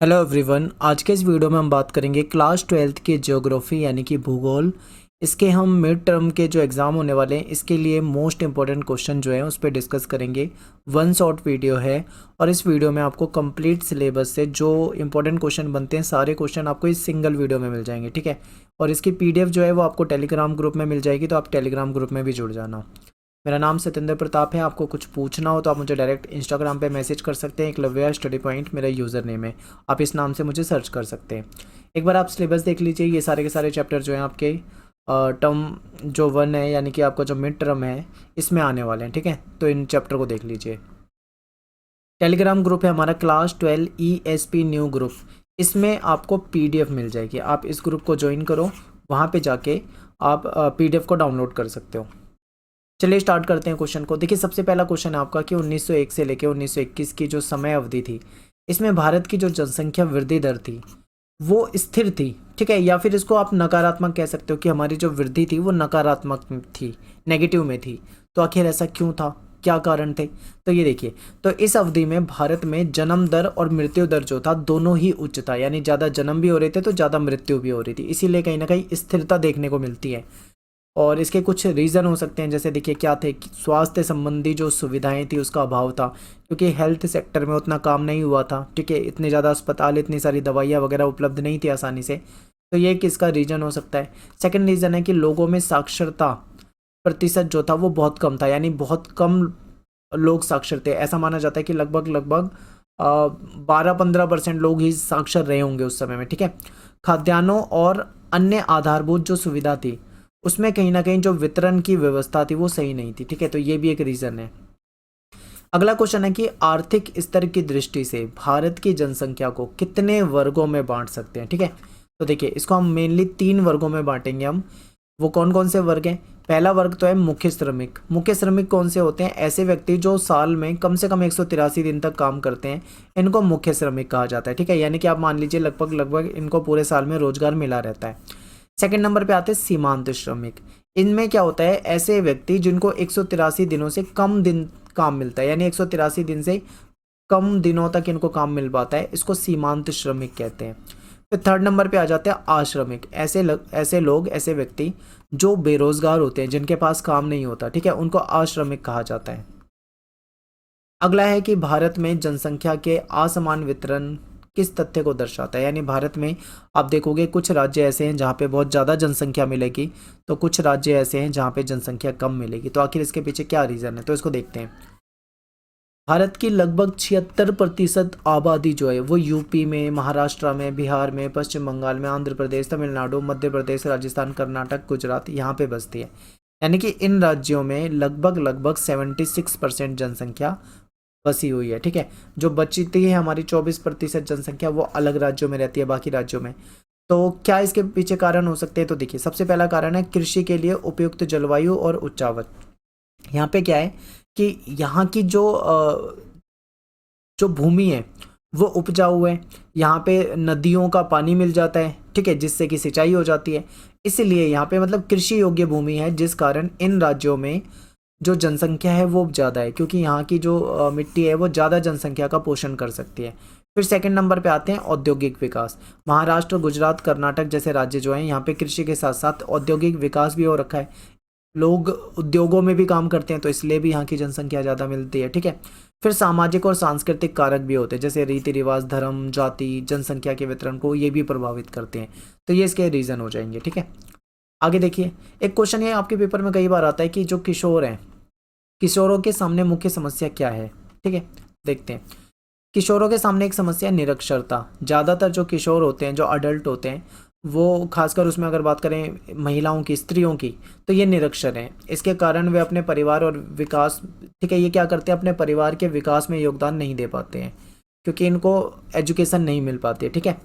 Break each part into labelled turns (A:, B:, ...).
A: Hello everyone. आज के इस वीडियो में हम बात करेंगे क्लास 12th की ज्योग्राफी यानी कि भूगोल। इसके हम मिड टर्म के जो एग्ज़ाम होने वाले हैं इसके लिए मोस्ट इंपॉर्टेंट क्वेश्चन जो है उस पर डिस्कस करेंगे। वन शॉट वीडियो है और इस वीडियो में आपको कंप्लीट सिलेबस से जो इंपॉर्टेंट क्वेश्चन बनते हैं सारे क्वेश्चन आपको इस सिंगल वीडियो में मिल जाएंगे, ठीक है। और इसकी पीडीएफ जो है वो आपको टेलीग्राम ग्रुप में मिल जाएगी, तो आप टेलीग्राम ग्रुप में भी जुड़ जाना। मेरा नाम सत्येंद्र प्रताप है। आपको कुछ पूछना हो तो आप मुझे डायरेक्ट इंस्टाग्राम पे मैसेज कर सकते हैं। एकलव्य स्टडी पॉइंट मेरा यूज़र नेम है, आप इस नाम से मुझे सर्च कर सकते हैं। एक बार आप सिलेबस देख लीजिए। ये सारे के सारे चैप्टर जो हैं आपके टर्म जो 1 है यानी कि आपका जो मिड टर्म है इसमें आने वाले हैं, ठीक है। तो इन चैप्टर को देख लीजिए। टेलीग्राम ग्रुप है हमारा क्लास 12 ESP न्यू ग्रुप। इसमें आपको PDF मिल जाएगी। आप इस ग्रुप को ज्वाइन करो, वहाँ पे जाके आप PDF को डाउनलोड कर सकते हो। चलिए स्टार्ट करते हैं क्वेश्चन को। देखिए सबसे पहला क्वेश्चन है आपका कि 1901 से लेकर 1921 की जो समय अवधि थी इसमें भारत की जो जनसंख्या वृद्धि दर थी वो स्थिर थी, ठीक है। या फिर इसको आप नकारात्मक कह सकते हो कि हमारी जो वृद्धि थी वो नकारात्मक थी, नेगेटिव में थी। तो आखिर ऐसा क्यों था, क्या कारण थे? तो ये देखिए, तो इस अवधि में भारत में जन्म दर और मृत्यु दर जो था दोनों ही उच्च था, यानी ज़्यादा जन्म भी हो रहे थे तो ज़्यादा मृत्यु भी हो रही थी। इसीलिए कहीं ना कहीं स्थिरता देखने को मिलती है। और इसके कुछ रीज़न हो सकते हैं, जैसे देखिए क्या थे कि स्वास्थ्य संबंधी जो सुविधाएं थी उसका अभाव था, क्योंकि हेल्थ सेक्टर में उतना काम नहीं हुआ था, ठीक है। इतने ज़्यादा अस्पताल, इतनी सारी दवाइयाँ वगैरह उपलब्ध नहीं थी आसानी से। तो ये किसका रीज़न हो सकता है। सेकंड रीज़न है कि लोगों में साक्षरता प्रतिशत जो था वो बहुत कम था, यानी बहुत कम लोग साक्षर थे। ऐसा माना जाता है कि लगभग लगभग 12-15% लोग ही साक्षर रहे होंगे उस समय में, ठीक है। खाद्यान्नों और अन्य आधारभूत जो सुविधा थी उसमें कहीं ना कहीं जो वितरण की व्यवस्था थी वो सही नहीं थी, ठीक है। तो ये भी एक रीज़न है। अगला क्वेश्चन है कि आर्थिक स्तर की दृष्टि से भारत की जनसंख्या को कितने वर्गों में बांट सकते हैं, ठीक है। तो देखिए इसको हम मेनली 3 वर्गों में बांटेंगे हम। वो कौन कौन से वर्ग हैं? पहला वर्ग तो है मुख्य श्रमिक। मुख्य श्रमिक कौन से होते हैं? ऐसे व्यक्ति जो साल में कम से कम 183 दिन तक काम करते हैं, इनको मुख्य श्रमिक कहा जाता है, ठीक है। यानी कि आप मान लीजिए लगभग लगभग इनको पूरे साल में रोजगार मिला रहता है। सेकंड नंबर पे आते हैं सीमांत श्रमिक। इनमें क्या होता है? ऐसे व्यक्ति जिनको 183 दिनों से कम दिन काम मिलता है, यानी 183 दिन से कम दिनों तक इनको काम मिल पाता है, इसको सीमांत श्रमिक कहते हैं। फिर थर्ड नंबर पे आ जाते हैं अश्रमिक। ऐसे लोग, ऐसे व्यक्ति जो बेरोजगार होते हैं, जिनके पास काम नहीं होता, ठीक है, उनको अश्रमिक कहा जाता है। अगला है कि भारत में जनसंख्या के असमान वितरण किस तथ्य को दर्शाता है। यानी भारत में आप देखोगे कुछ राज्य ऐसे हैं जहाँ पे बहुत ज़्यादा जनसंख्या मिलेगी, तो कुछ राज्य ऐसे हैं जहाँ पे जनसंख्या कम मिलेगी। तो आखिर इसके पीछे क्या रीज़न है, तो इसको देखते हैं। भारत की लगभग 76% आबादी जो है वो यूपी में, महाराष्ट्र में, बिहार में, पश्चिम बंगाल में, आंध्र प्रदेश, तमिलनाडु, मध्य प्रदेश, राजस्थान, कर्नाटक, गुजरात यहाँ पे बसती है। यानी कि इन राज्यों में लगभग लगभग 76% जनसंख्या बसी हुई है, ठीक है। जो बचती है हमारी 24% जनसंख्या वो अलग राज्यों में रहती है, बाकी राज्यों में। तो क्या इसके पीछे कारण हो सकते हैं? तो देखिए सबसे पहला कारण है कृषि के लिए उपयुक्त जलवायु और उच्चावच। यहाँ पे क्या है कि यहाँ की जो भूमि है वो उपजाऊ है, यहाँ पे नदियों का पानी मिल जाता है, ठीक है, जिससे कि सिंचाई हो जाती है। इसलिए यहाँ पे मतलब कृषि योग्य भूमि है, जिस कारण इन राज्यों में जो जनसंख्या है वो ज़्यादा है, क्योंकि यहाँ की जो मिट्टी है वो ज़्यादा जनसंख्या का पोषण कर सकती है। फिर सेकंड नंबर पे आते हैं औद्योगिक विकास। महाराष्ट्र, गुजरात, कर्नाटक जैसे राज्य जो हैं यहाँ पे कृषि के साथ साथ औद्योगिक विकास भी हो रखा है। लोग उद्योगों में भी काम करते हैं, तो इसलिए भी यहाँ की जनसंख्या ज़्यादा मिलती है, ठीक है। फिर सामाजिक और सांस्कृतिक कारक भी होते हैं, जैसे रीति रिवाज, धर्म, जाति, जनसंख्या के वितरण को ये भी प्रभावित करते हैं। तो ये इसके रीज़न हो जाएंगे, ठीक है। आगे देखिए, एक क्वेश्चन ये आपके पेपर में कई बार आता है कि जो किशोर हैं, किशोरों के सामने मुख्य समस्या क्या है, ठीक है। देखते हैं। किशोरों के सामने एक समस्या निरक्षरता। ज़्यादातर जो किशोर होते हैं, जो अडल्ट होते हैं, वो खासकर उसमें अगर बात करें महिलाओं की, स्त्रियों की, तो ये निरक्षर हैं। इसके कारण वे अपने परिवार और विकास, ठीक है, ये क्या करते हैं, अपने परिवार के विकास में योगदान नहीं दे पाते हैं, क्योंकि इनको एजुकेशन नहीं मिल पाती है, ठीक है।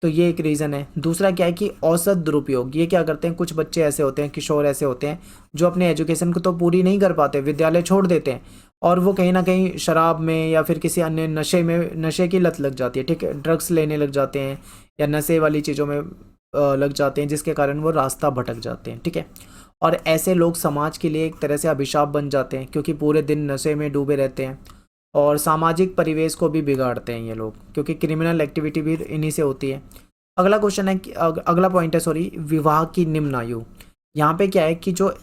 A: तो ये एक रीज़न है। दूसरा क्या है कि औसत दुरुपयोग। ये क्या करते हैं, कुछ बच्चे ऐसे होते हैं, किशोर ऐसे होते हैं जो अपने एजुकेशन को तो पूरी नहीं कर पाते, विद्यालय छोड़ देते हैं, और वो कहीं ना कहीं शराब में या फिर किसी अन्य नशे की लत लग जाती है, ठीक है। ड्रग्स लेने लग जाते हैं या नशे वाली चीज़ों में लग जाते हैं, जिसके कारण वो रास्ता भटक जाते हैं, ठीक है। और ऐसे लोग समाज के लिए एक तरह से अभिशाप बन जाते हैं, क्योंकि पूरे दिन नशे में डूबे रहते हैं और सामाजिक परिवेश को भी बिगाड़ते हैं ये लोग, क्योंकि क्रिमिनल एक्टिविटी भी इन्हीं से होती है। अगला क्वेश्चन है कि अगला पॉइंट है, सॉरी, विवाह की निम्न आयु। यहाँ पे क्या है कि जो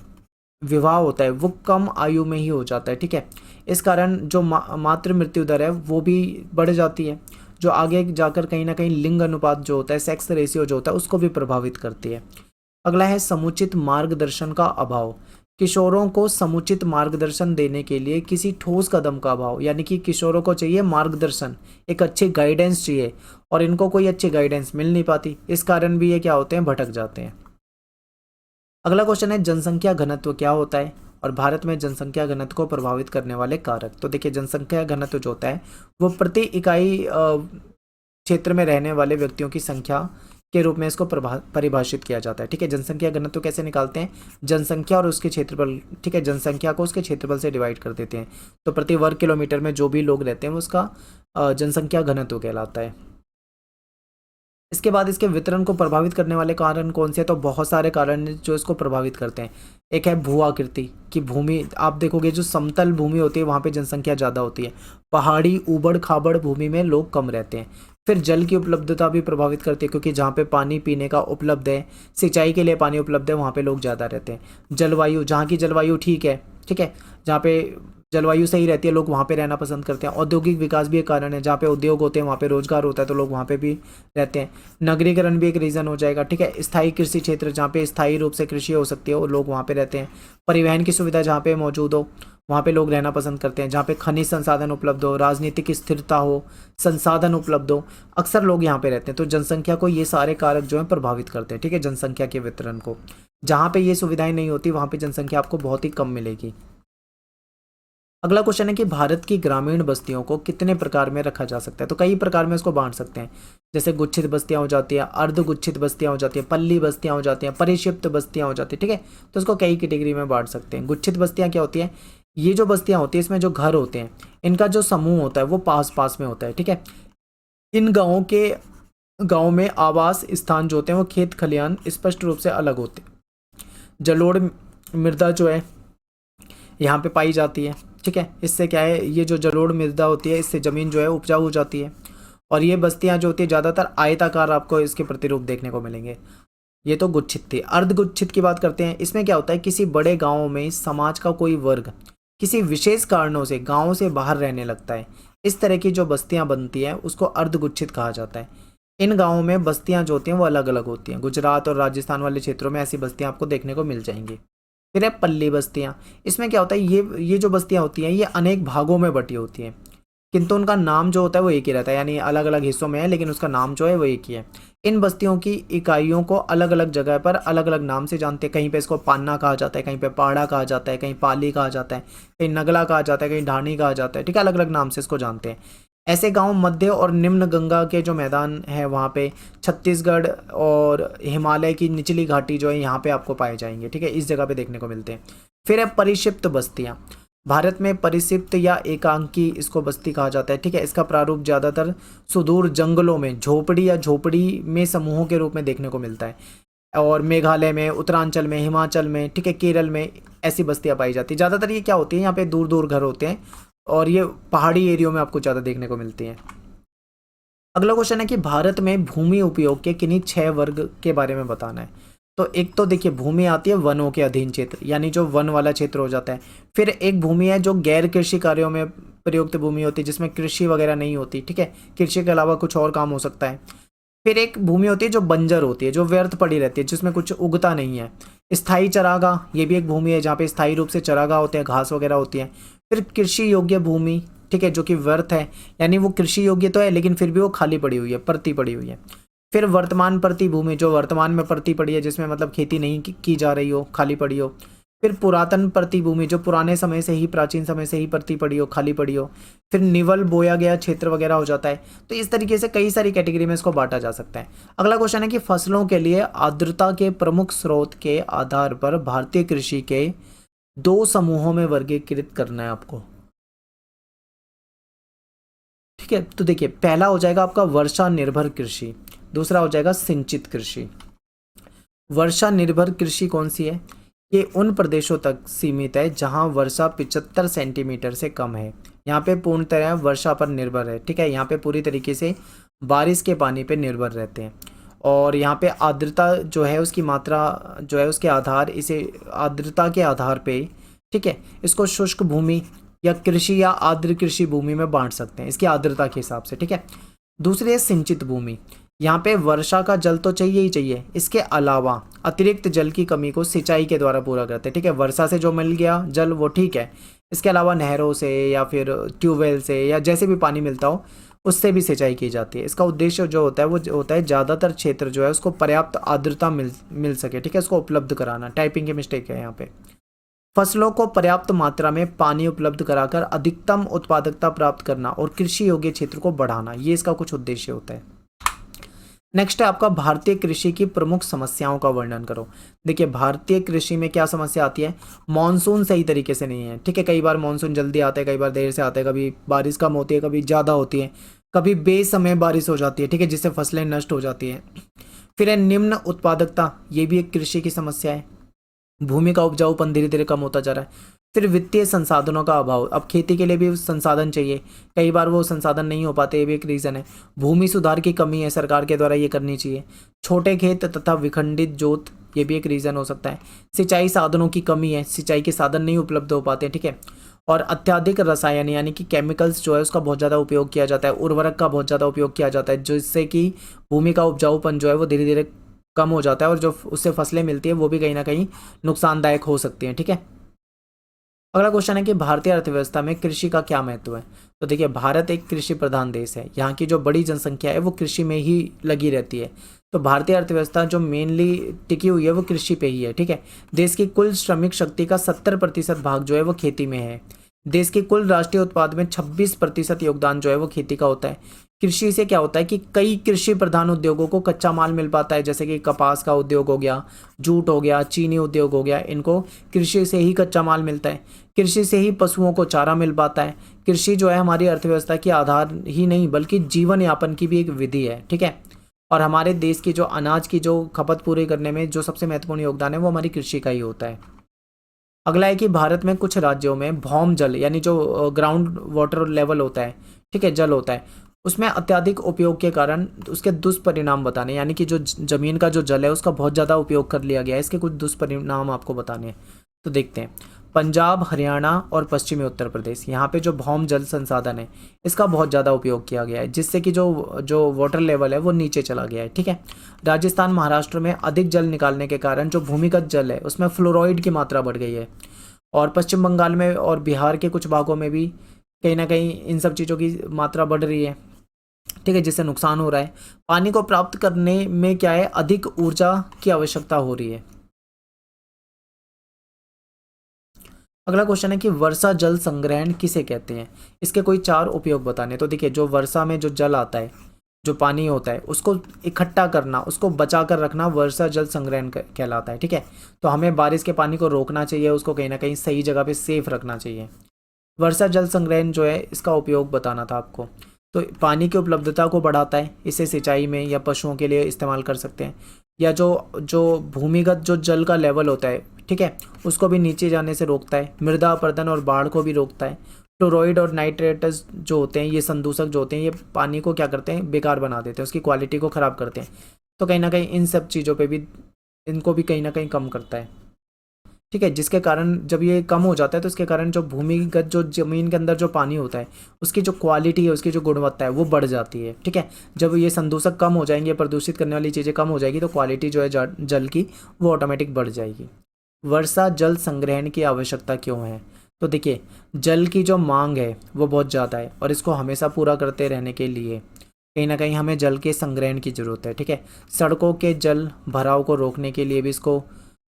A: विवाह होता है वो कम आयु में ही हो जाता है, ठीक है। इस कारण जो मातृ मृत्यु दर है वो भी बढ़ जाती है, जो आगे जाकर कहीं ना कहीं लिंग अनुपात जो होता है, सेक्स रेशियो जो होता है, उसको भी प्रभावित करती है। अगला है समुचित मार्गदर्शन का अभाव। किशोरों को समुचित मार्गदर्शन देने के लिए किसी ठोस कदम का अभाव, यानी कि किशोरों को चाहिए मार्गदर्शन, एक अच्छी गाइडेंस चाहिए, और इनको कोई अच्छी गाइडेंस मिल नहीं पाती। इस कारण भी ये क्या होते हैं, भटक जाते हैं। अगला क्वेश्चन है जनसंख्या घनत्व क्या होता है, और भारत में जनसंख्या घनत्व को प्रभावित करने वाले कारक। तो देखिए, जनसंख्या घनत्व जो होता है वो प्रति इकाई क्षेत्र में रहने वाले व्यक्तियों की संख्या के रूप में इसको परिभाषित किया जाता है, ठीक है। जनसंख्या घनत्व कैसे निकालते हैं, जनसंख्या और उसके क्षेत्रफल, ठीक है, जनसंख्या को उसके क्षेत्रफल से डिवाइड कर देते हैं, तो प्रति वर्ग किलोमीटर में जो भी लोग रहते हैं वो उसका जनसंख्या घनत्व कहलाता है। इसके बाद इसके वितरण को प्रभावित करने वाले कारण कौन से हैं, तो बहुत सारे कारण जो इसको प्रभावित करते हैं। एक है भू आकृति की भूमि, आप देखोगे जो समतल भूमि होती है वहाँ पे जनसंख्या ज़्यादा होती है, पहाड़ी ऊबड़ खाबड़ भूमि में लोग कम रहते हैं। फिर जल की उपलब्धता भी प्रभावित करती है, क्योंकि जहाँ पे पानी पीने का उपलब्ध है, सिंचाई के लिए पानी उपलब्ध है, वहाँ पे लोग ज़्यादा रहते हैं। जलवायु, जहाँ की जलवायु ठीक है, ठीक है, जहाँ पे जलवायु सही रहती है लोग वहाँ पे रहना पसंद करते हैं। औद्योगिक विकास भी एक कारण है, जहाँ पे उद्योग होते हैं वहाँ पे रोजगार होता है तो लोग वहाँ पे भी रहते हैं। नगरीकरण भी एक रीज़न हो जाएगा, ठीक है। स्थायी कृषि क्षेत्र, जहाँ पे स्थायी रूप से कृषि हो सकती है और लोग वहाँ पे रहते हैं। परिवहन की सुविधा जहाँ पे मौजूद हो वहाँ पे लोग रहना पसंद करते हैं। जहाँ पे खनिज संसाधन उपलब्ध हो, राजनीतिक स्थिरता हो, संसाधन उपलब्ध हो, अक्सर लोग यहाँ पे रहते हैं। तो जनसंख्या को ये सारे कारक जो है प्रभावित करते हैं, ठीक है, जनसंख्या के वितरण को। जहाँ पे ये सुविधाएं नहीं होती वहाँ पे जनसंख्या आपको बहुत ही कम मिलेगी। अगला क्वेश्चन है कि भारत की ग्रामीण बस्तियों को कितने प्रकार में रखा जा सकता है, तो कई प्रकार में इसको बांट सकते हैं। जैसे गुच्छित बस्तियां हो जाती है, अर्ध गुच्छित बस्तियां हो जाती है, पल्ली बस्तियां हो जाती हैं, परिक्षिप्त बस्तियां हो जाती है, ठीक है। तो इसको कई कैटेगरी में बांट सकते हैं। गुच्छित बस्तियां क्या होती है, ये जो बस्तियां होती है इसमें जो घर होते हैं इनका जो समूह होता है वो पास पास में होता है, ठीक है। इन गाँव में आवास स्थान जो होते हैं वो खेत खलिहान स्पष्ट रूप से अलग होते हैं। जलोढ़ मृदा जो है यहाँ पे पाई जाती है, ठीक है। इससे क्या है, ये जो जलोढ़ मृदा होती है इससे ज़मीन जो है उपजाऊ हो जाती है। और ये बस्तियाँ जो होती है ज़्यादातर आयताकार आपको इसके प्रतिरूप देखने को मिलेंगे। ये तो गुच्छित थी। अर्धगुच्छित की बात करते हैं। इसमें क्या होता है, किसी बड़े गाँव में समाज का कोई वर्ग किसी विशेष कारणों से गाँव से बाहर रहने लगता है। इस तरह की जो बस्तियाँ बनती हैं उसको अर्धगुच्छित कहा जाता है। इन गाँवों में बस्तियाँ जो होती हैं वो अलग अलग होती हैं। गुजरात और राजस्थान वाले क्षेत्रों में ऐसी बस्तियाँ आपको देखने को मिल जाएंगी। फिर है पल्ली बस्तियाँ। इसमें क्या होता है, ये जो बस्तियाँ होती हैं ये अनेक भागों में बटी होती हैं, किंतु उनका नाम जो होता है वो एक ही रहता है, यानी अलग अलग हिस्सों में है लेकिन उसका नाम जो है वो एक ही है। इन बस्तियों की इकाइयों को अलग अलग जगह पर अलग अलग नाम से जानते हैं। कहीं पे इसको पान्ना कहा जाता है, कहीं पे पाड़ा कहा जाता है, कहीं पाली कहा जाता है, कहीं नगला कहा जाता है, कहीं ढाणी कहा जाता है, ठीक है। अलग अलग नाम से इसको जानते हैं। ऐसे गांव मध्य और निम्न गंगा के जो मैदान है वहाँ पे छत्तीसगढ़ और हिमालय की निचली घाटी जो है यहाँ पे आपको पाए जाएंगे, ठीक है, इस जगह पे देखने को मिलते हैं। फिर है परिक्षिप्त बस्तियाँ। भारत में परिक्षिप्त या एकांकी इसको बस्ती कहा जाता है, ठीक है। इसका प्रारूप ज़्यादातर सुदूर जंगलों में झोपड़ी या झोपड़ी में समूहों के रूप में देखने को मिलता है। और मेघालय में, उत्तरांचल में, हिमाचल में, ठीक है, केरल में ऐसी बस्तियाँ पाई जाती है। ज़्यादातर ये क्या होती है, यहाँ पे दूर दूर घर होते हैं और ये पहाड़ी एरियो में आपको ज़्यादा देखने को मिलती हैं। अगला क्वेश्चन है कि भारत में भूमि उपयोग के किन्हीं 6 वर्ग के बारे में बताना है। तो एक तो देखिए भूमि आती है वनों के अधीन क्षेत्र, यानी जो वन वाला क्षेत्र हो जाता है। फिर एक भूमि है जो गैर कृषि कार्यों में प्रयुक्त भूमि होती है, जिसमें कृषि वगैरह नहीं होती, ठीक है, कृषि के अलावा कुछ और काम हो सकता है। फिर एक भूमि होती है जो बंजर होती है, जो व्यर्थ पड़ी रहती है, जिसमें कुछ उगता नहीं है। स्थायी चरागाह, ये भी एक भूमि है जहाँ पे स्थायी रूप से चरागाह होते हैं, घास वगैरह होती है। फिर कृषि योग्य भूमि, ठीक है, जो कि व्यर्थ है, यानी वो कृषि योग्य तो है लेकिन फिर भी वो खाली पड़ी हुई है, परती पड़ी हुई है। फिर वर्तमान परती भूमि, जो वर्तमान में परती पड़ी है, जिसमें मतलब खेती नहीं की जा रही हो, खाली पड़ी हो। फिर पुरातन परती भूमि, जो पुराने समय से ही, प्राचीन समय से ही परती पड़ी हो, खाली पड़ी हो। फिर निवल बोया गया क्षेत्र वगैरह हो जाता है। तो इस तरीके से कई सारी कैटेगरी में इसको बांटा जा सकता है। अगला क्वेश्चन है कि फसलों के लिए आर्द्रता के प्रमुख स्रोत के आधार पर भारतीय कृषि के 2 समूहों में वर्गीकृत करना है आपको, ठीक है। तो देखिए, पहला हो जाएगा आपका वर्षा निर्भर कृषि, दूसरा हो जाएगा सिंचित कृषि। वर्षा निर्भर कृषि कौन सी है, ये उन प्रदेशों तक सीमित है जहां वर्षा 75 सेंटीमीटर से कम है। यहाँ पे पूर्णतः वर्षा पर निर्भर है, ठीक है। यहाँ पे पूरी तरीके से बारिश के पानी पे निर्भर रहते हैं। और यहाँ पे आर्द्रता जो है उसकी मात्रा जो है उसके आधार, इसे आर्द्रता के आधार पे, ठीक है, इसको शुष्क भूमि या कृषि या आर्द्र कृषि भूमि में बांट सकते हैं इसकी आर्द्रता के हिसाब से, ठीक है। दूसरी है सिंचित भूमि। यहाँ पे वर्षा का जल तो चाहिए ही चाहिए, इसके अलावा अतिरिक्त जल की कमी को सिंचाई के द्वारा पूरा करते हैं, ठीक है। वर्षा से जो मिल गया जल वो ठीक है, इसके अलावा नहरों से या फिर ट्यूबवेल से या जैसे भी पानी मिलता हो उससे भी सिंचाई की जाती है। इसका उद्देश्य जो होता है वो होता है ज़्यादातर क्षेत्र जो है उसको पर्याप्त आर्द्रता मिल सके, ठीक है, इसको उपलब्ध कराना। टाइपिंग की मिस्टेक है यहाँ पे। फसलों को पर्याप्त मात्रा में पानी उपलब्ध कराकर अधिकतम उत्पादकता प्राप्त करना और कृषि योग्य क्षेत्र को बढ़ाना, ये इसका कुछ उद्देश्य होता है। नेक्स्ट है आपका भारतीय कृषि की प्रमुख समस्याओं का वर्णन करो। देखिए भारतीय कृषि में क्या समस्या आती है, मानसून सही तरीके से नहीं है, ठीक है। कई बार मानसून जल्दी आता है, कई बार देर से आता है, कभी बारिश कम होती है, कभी ज़्यादा होती है, कभी बेसमय बारिश हो जाती है, ठीक है, जिससे फसलें नष्ट हो जाती हैं। फिर है निम्न उत्पादकता, ये भी एक कृषि की समस्या है। भूमि का उपजाऊपन धीरे धीरे कम होता जा रहा है। फिर वित्तीय संसाधनों का अभाव, अब खेती के लिए भी संसाधन चाहिए, कई बार वो संसाधन नहीं हो पाते, ये भी एक रीज़न है। भूमि सुधार की कमी है, सरकार के द्वारा ये करनी चाहिए। छोटे खेत तथा विखंडित जोत, ये भी एक रीज़न हो सकता है। सिंचाई साधनों की कमी है, सिंचाई के साधन नहीं उपलब्ध हो पाते, ठीक है। और अत्यधिक रसायन यानी कि केमिकल्स जो है उसका बहुत ज़्यादा उपयोग किया जाता है, उर्वरक का बहुत ज़्यादा उपयोग किया जाता है, जिससे कि भूमि का उपजाऊपन जो है वो धीरे धीरे कम हो जाता है और जो उससे फसलें मिलती है वो भी कहीं ना कहीं नुकसानदायक हो सकती हैं, ठीक है। अगला क्वेश्चन है कि भारतीय अर्थव्यवस्था में कृषि का क्या महत्व है। तो देखिए भारत एक कृषि प्रधान देश है, यहाँ की जो बड़ी जनसंख्या है वो कृषि में ही लगी रहती है। तो भारतीय अर्थव्यवस्था जो मेनली टिकी हुई है वो कृषि पे ही है, ठीक है। देश की कुल श्रमिक शक्ति का 70% भाग जो है वो खेती में है। देश के कुल राष्ट्रीय उत्पाद में 26% योगदान जो है वो खेती का होता है। कृषि से क्या होता है कि कई कृषि प्रधान उद्योगों को कच्चा माल मिल पाता है, जैसे कि कपास का उद्योग हो गया, जूट हो गया, चीनी उद्योग हो गया, इनको कृषि से ही कच्चा माल मिलता है। कृषि से ही पशुओं को चारा मिल पाता है। कृषि जो है हमारी अर्थव्यवस्था की आधार ही नहीं बल्कि जीवन यापन की भी एक विधि है, ठीक है। और हमारे देश की जो अनाज की जो खपत पूरी करने में जो सबसे महत्वपूर्ण योगदान है वो हमारी कृषि का ही होता है। अगला है कि भारत में कुछ राज्यों में भौम जल यानी जो ग्राउंड वाटर लेवल होता है, ठीक है, जल होता है, उसमें अत्यधिक उपयोग के कारण उसके दुष्परिणाम बताने, यानी कि जो जमीन का जो जल है उसका बहुत ज़्यादा उपयोग कर लिया गया है, इसके कुछ दुष्परिणाम आपको बताने हैं। तो देखते हैं। पंजाब, हरियाणा और पश्चिमी उत्तर प्रदेश, यहाँ पे जो भौम जल संसाधन है इसका बहुत ज़्यादा उपयोग किया गया है, जिससे कि जो जो वाटर लेवल है वो नीचे चला गया है, ठीक है। राजस्थान, महाराष्ट्र में अधिक जल निकालने के कारण जो भूमिगत जल है उसमें फ्लोराइड की मात्रा बढ़ गई है। और पश्चिम बंगाल में और बिहार के कुछ भागों में भी कहीं ना कहीं इन सब चीज़ों की मात्रा बढ़ रही है, ठीक है, जिससे नुकसान हो रहा है। पानी को प्राप्त करने में क्या है, अधिक ऊर्जा की आवश्यकता हो रही है। अगला क्वेश्चन है कि वर्षा जल संग्रहण किसे कहते हैं, इसके कोई 4 उपयोग बताने। तो देखिए जो वर्षा में जो जल आता है, जो पानी होता है, उसको इकट्ठा करना, उसको बचा कर रखना वर्षा जल संग्रहण कहलाता है, ठीक है। तो हमें बारिश के पानी को रोकना चाहिए, उसको कहीं ना कहीं सही जगह पे सेफ रखना चाहिए। वर्षा जल संग्रहण जो है इसका उपयोग बताना था आपको। तो पानी की उपलब्धता को बढ़ाता है, इसे सिंचाई में या पशुओं के लिए इस्तेमाल कर सकते हैं, या जो जो भूमिगत जो जल का लेवल होता है, ठीक है, उसको भी नीचे जाने से रोकता है। मृदा अपरदन और बाढ़ को भी रोकता है। फ्लोराइड और नाइट्रेट्स जो होते हैं, ये संदूषक जो होते हैं, ये पानी को क्या करते हैं, बेकार बना देते हैं, उसकी क्वालिटी को ख़राब करते हैं। तो कहीं ना कहीं इन सब चीज़ों पे भी, इनको भी कहीं ना कहीं कम करता है, ठीक है। जिसके कारण जब ये कम हो जाता है तो इसके कारण जो भूमिगत जो ज़मीन के अंदर जो पानी होता है उसकी जो क्वालिटी है, उसकी जो गुणवत्ता है वो बढ़ जाती है, ठीक है। जब ये संदूषक कम हो जाएंगे, प्रदूषित करने वाली चीज़ें कम हो जाएगी, तो क्वालिटी जो है जल की वो ऑटोमेटिक बढ़ जाएगी। वर्षा जल संग्रहण की आवश्यकता क्यों है। तो देखिए जल की जो मांग है वो बहुत ज़्यादा है और इसको हमेशा पूरा करते रहने के लिए कहीं ना कहीं हमें जल के संग्रहण की ज़रूरत है, ठीक है। सड़कों के जल भराव को रोकने के लिए भी इसको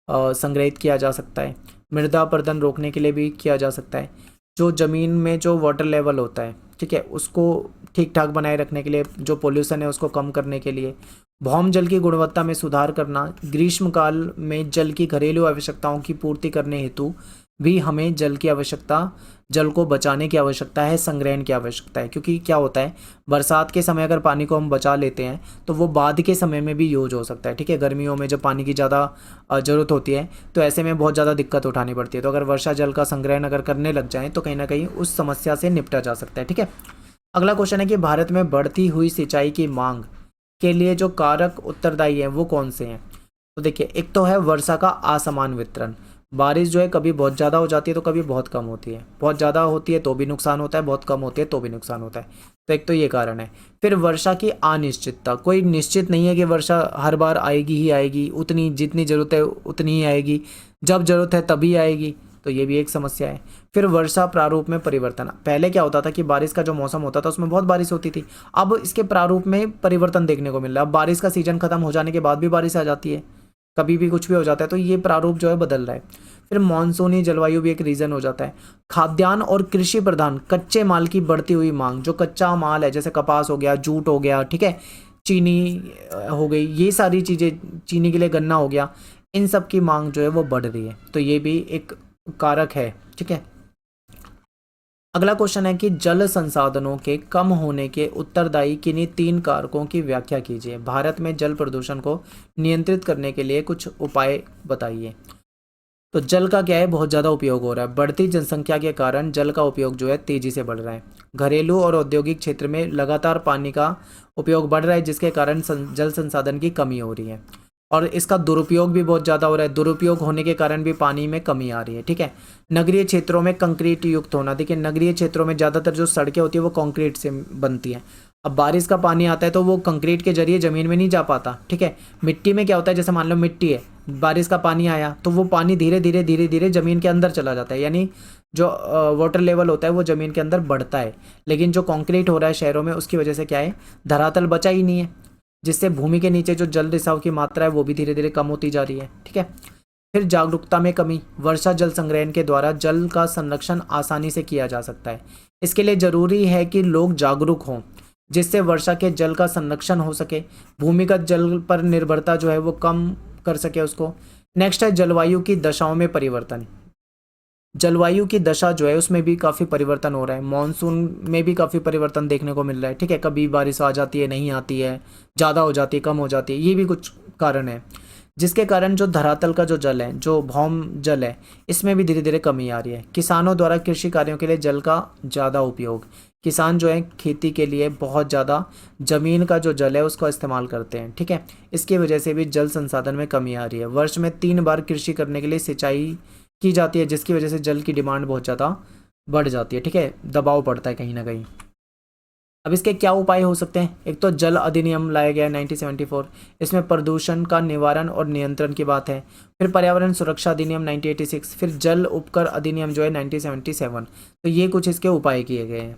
A: संग्रहित किया जा सकता है। मृदा अपरदन रोकने के लिए भी किया जा सकता है। जो ज़मीन में जो वाटर लेवल होता है, ठीक है, उसको ठीक ठाक बनाए रखने के लिए, जो पोल्यूशन है उसको कम करने के लिए, भौम जल की गुणवत्ता में सुधार करना, ग्रीष्मकाल में जल की घरेलू आवश्यकताओं की पूर्ति करने हेतु भी हमें जल की आवश्यकता जल को बचाने की आवश्यकता है, संग्रहण की आवश्यकता है। क्योंकि क्या होता है, बरसात के समय अगर पानी को हम बचा लेते हैं तो वो बाद के समय में भी यूज हो सकता है, ठीक है। गर्मियों में जब पानी की ज़्यादा ज़रूरत होती है तो ऐसे में बहुत ज़्यादा दिक्कत उठानी पड़ती है। तो अगर वर्षा जल का संग्रहण अगर करने लग जाएँ तो कहीं ना कहीं उस समस्या से निपटा जा सकता है, ठीक है। अगला क्वेश्चन है कि भारत में बढ़ती हुई सिंचाई की मांग के लिए जो कारक उत्तरदायी हैं वो कौन से हैं। तो देखिए, एक तो है वर्षा का असमान वितरण। बारिश जो है कभी बहुत ज़्यादा हो जाती है तो कभी बहुत कम होती है। बहुत ज़्यादा होती है तो भी नुकसान होता है, बहुत कम होती है तो भी नुकसान होता है। तो एक तो ये कारण है। फिर वर्षा की अनिश्चितता, कोई निश्चित नहीं है कि वर्षा हर बार आएगी ही आएगी, उतनी जितनी ज़रूरत है उतनी ही आएगी, जब ज़रूरत है तभी आएगी। तो ये भी एक समस्या है। फिर वर्षा प्रारूप में परिवर्तन, पहले क्या होता था कि बारिश का जो मौसम होता था उसमें बहुत बारिश होती थी, अब इसके प्रारूप में परिवर्तन देखने को मिल रहा है। अब बारिश का सीजन खत्म हो जाने के बाद भी बारिश आ जाती है, कभी भी कुछ भी हो जाता है। तो ये प्रारूप जो है बदल रहा है। फिर मानसूनी जलवायु भी एक रीज़न हो जाता है। खाद्यान्न और कृषि प्रधान कच्चे माल की बढ़ती हुई मांग, जो कच्चा माल है जैसे कपास हो गया, जूट हो गया, ठीक है, चीनी हो गई, ये सारी चीज़ें, चीनी के लिए गन्ना हो गया, इन सब की मांग जो है वो बढ़ रही है। तो ये भी एक कारक है, ठीक है। अगला क्वेश्चन है कि जल संसाधनों के कम होने के उत्तरदायी किन्हीं 3 कारकों की व्याख्या कीजिए। भारत में जल प्रदूषण को नियंत्रित करने के लिए कुछ उपाय बताइए। तो जल का क्या है, बहुत ज़्यादा उपयोग हो रहा है। बढ़ती जनसंख्या के कारण जल का उपयोग जो है तेज़ी से बढ़ रहा है। घरेलू और औद्योगिक क्षेत्र में लगातार पानी का उपयोग बढ़ रहा है, जिसके कारण जल संसाधन की कमी हो रही है और इसका दुरुपयोग भी बहुत ज़्यादा हो रहा है। दुरुपयोग होने के कारण भी पानी में कमी आ रही है, ठीक है। नगरीय क्षेत्रों में कंक्रीट युक्त होना, देखिए नगरीय क्षेत्रों में ज़्यादातर जो सड़कें होती है वो कंक्रीट से बनती हैं। अब बारिश का पानी आता है तो वो कंक्रीट के जरिए ज़मीन में नहीं जा पाता, ठीक है। मिट्टी में क्या होता है, जैसे मान लो मिट्टी है, बारिश का पानी आया तो वो पानी धीरे धीरे धीरे धीरे ज़मीन के अंदर चला जाता है, यानी जो वाटर लेवल होता है वो ज़मीन के अंदर बढ़ता है। लेकिन जो कंक्रीट हो रहा है शहरों में, उसकी वजह से क्या है, धरातल बचा ही नहीं है, जिससे भूमि के नीचे जो जल रिसाव की मात्रा है वो भी धीरे धीरे कम होती जा रही है, ठीक है। फिर जागरूकता में कमी, वर्षा जल संग्रहण के द्वारा जल का संरक्षण आसानी से किया जा सकता है। इसके लिए जरूरी है कि लोग जागरूक हों, जिससे वर्षा के जल का संरक्षण हो सके, भूमिगत जल पर निर्भरता जो है वो कम कर सके उसको। नेक्स्ट है जलवायु की दशाओं में परिवर्तन। जलवायु की दशा जो है उसमें भी काफ़ी परिवर्तन हो रहा है। मॉनसून में भी काफ़ी परिवर्तन देखने को मिल रहा है, ठीक है। कभी बारिश आ जाती है, नहीं आती है, ज़्यादा हो जाती है, कम हो जाती है, ये भी कुछ कारण है, जिसके कारण जो धरातल का जो जल है, जो भौम जल है, इसमें भी धीरे धीरे कमी आ रही है। किसानों द्वारा कृषि कार्यों के लिए जल का ज़्यादा उपयोग, किसान जो है खेती के लिए बहुत ज़्यादा ज़मीन का जो जल है उसका इस्तेमाल करते हैं, ठीक है। इसकी वजह से भी जल संसाधन में कमी आ रही है। वर्ष में 3 बार कृषि करने के लिए सिंचाई की जाती है, जिसकी वजह से जल की डिमांड बहुत ज़्यादा बढ़ जाती है, ठीक है, दबाव पड़ता है कहीं ना कहीं। अब इसके क्या उपाय हो सकते हैं, एक तो जल अधिनियम लाया गया है 1974, इसमें प्रदूषण का निवारण और नियंत्रण की बात है। फिर पर्यावरण सुरक्षा अधिनियम 1986, फिर जल उपकर अधिनियम जो है 1977। तो ये कुछ इसके उपाय किए गए हैं।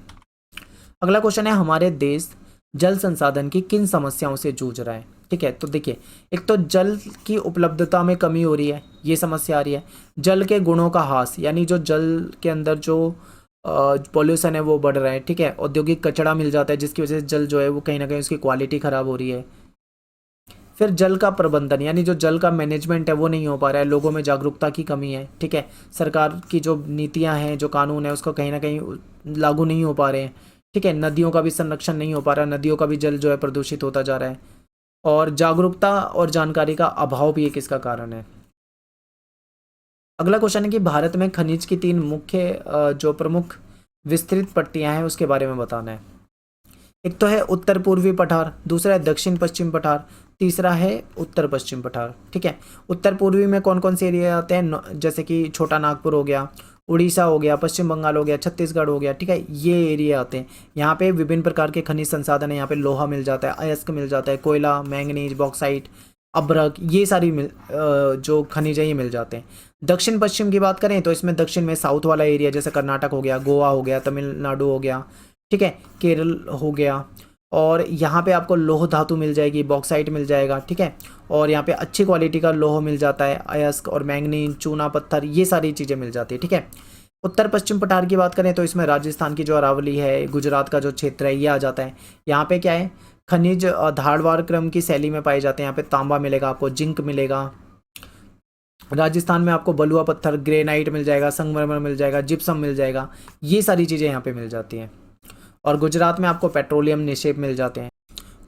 A: अगला क्वेश्चन है, हमारे देश जल संसाधन की किन समस्याओं से जूझ रहा है, ठीक है। तो देखिए, एक तो जल की उपलब्धता में कमी हो रही है, ये समस्या आ रही है। जल के गुणों का ह्रास, यानी जो जल के अंदर जो पॉल्यूशन है वो बढ़ रहा है, ठीक है। औद्योगिक कचरा मिल जाता है, जिसकी वजह से जल जो है वो कहीं ना कहीं उसकी क्वालिटी ख़राब हो रही है। फिर जल का प्रबंधन, यानी जो जल का मैनेजमेंट है वो नहीं हो पा रहा है, लोगों में जागरूकता की कमी है, ठीक है। सरकार की जो नीतियां हैं, जो कानून है, उसको कहीं ना कहीं लागू नहीं हो पा रहे हैं, ठीक है। नदियों का भी संरक्षण नहीं हो पा रहा, नदियों का भी जल जो है प्रदूषित होता जा रहा है। और जागरूकता और जानकारी का अभाव भी एक इसका कारण है। अगला क्वेश्चन है कि भारत में खनिज की 3 मुख्य जो प्रमुख विस्तृत पट्टियां हैं उसके बारे में बताना है। एक तो है उत्तर पूर्वी पठार, दूसरा है दक्षिण पश्चिम पठार, तीसरा है उत्तर पश्चिम पठार, ठीक है। उत्तर पूर्वी में कौन कौन से एरिया आते हैं, जैसे कि छोटा नागपुर हो गया, उड़ीसा हो गया, पश्चिम बंगाल हो गया, छत्तीसगढ़ हो गया, ठीक है, ये एरिया आते हैं। यहाँ पे विभिन्न प्रकार के खनिज संसाधन है, यहाँ पे लोहा मिल जाता है, अयस्क मिल जाता है, कोयला, मैंगनीज, बॉक्साइट, अभ्रक, ये सारी जो खनिज है ये मिल जाते हैं। दक्षिण पश्चिम की बात करें तो इसमें दक्षिण में साउथ वाला एरिया, जैसे कर्नाटक हो गया, गोवा हो गया, तमिलनाडु हो गया, ठीक है, केरल हो गया, और यहाँ पे आपको लोह धातु मिल जाएगी, बॉक्साइट मिल जाएगा, ठीक है। और यहाँ पे अच्छी क्वालिटी का लोह मिल जाता है, अयस्क और मैंगनीज, चूना पत्थर, ये सारी चीज़ें मिल जाती है, ठीक है। उत्तर पश्चिम पठार की बात करें तो इसमें राजस्थान की जो अरावली है, गुजरात का जो क्षेत्र है, ये आ जाता है। यहाँ पे क्या है, खनिज धारवाड़ क्रम की शैली में पाए जाते हैं। यहाँ पे तांबा मिलेगा आपको, जिंक मिलेगा, राजस्थान में आपको बलुआ पत्थर, ग्रेनाइट मिल जाएगा, संगमरमर मिल जाएगा, जिप्सम मिल जाएगा, ये सारी चीज़ें यहाँ पे मिल जाती हैं। और गुजरात में आपको पेट्रोलियम निक्षेप मिल जाते हैं।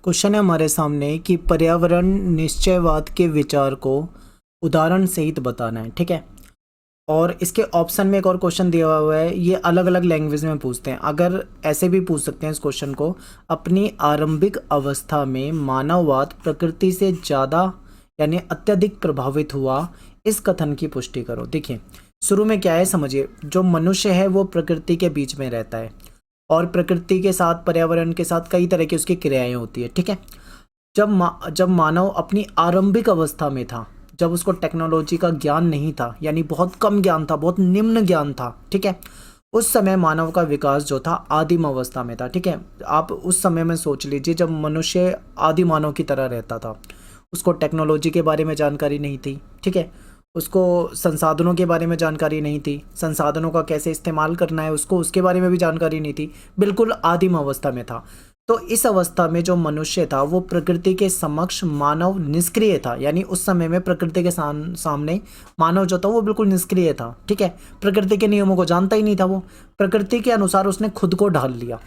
A: क्वेश्चन है हमारे सामने कि पर्यावरण निश्चयवाद के विचार को उदाहरण सहित बताना है, ठीक है। और इसके ऑप्शन में एक और क्वेश्चन दिया हुआ है, ये अलग अलग लैंग्वेज में पूछते हैं। अगर ऐसे भी पूछ सकते हैं इस क्वेश्चन को, अपनी आरंभिक अवस्था में मानववाद प्रकृति से ज़्यादा यानी अत्यधिक प्रभावित हुआ, इस कथन की पुष्टि करो। देखिए शुरू में क्या है समझिए, जो मनुष्य है वो प्रकृति के बीच में रहता है और प्रकृति के साथ, पर्यावरण के साथ कई तरह की उसकी क्रियाएं होती है, ठीक है। जब मानव अपनी आरंभिक अवस्था में था, जब उसको टेक्नोलॉजी का ज्ञान नहीं था, यानी बहुत कम ज्ञान था, बहुत निम्न ज्ञान था, ठीक है, उस समय मानव का विकास जो था आदिम अवस्था में था, ठीक है। आप उस समय में सोच लीजिए जब मनुष्य आदि मानव की तरह रहता था, उसको टेक्नोलॉजी के बारे में जानकारी नहीं थी, ठीक है, उसको संसाधनों के बारे में जानकारी नहीं थी, संसाधनों का कैसे इस्तेमाल करना है उसको, उसके बारे में भी जानकारी नहीं थी, बिल्कुल आदिम अवस्था में था। तो इस अवस्था में जो मनुष्य था वो प्रकृति के समक्ष मानव निष्क्रिय था, यानी उस समय में प्रकृति के सामने मानव जो था वो बिल्कुल निष्क्रिय था, ठीक है। प्रकृति के नियमों को जानता ही नहीं था, वो प्रकृति के अनुसार उसने खुद को ढाल लिया।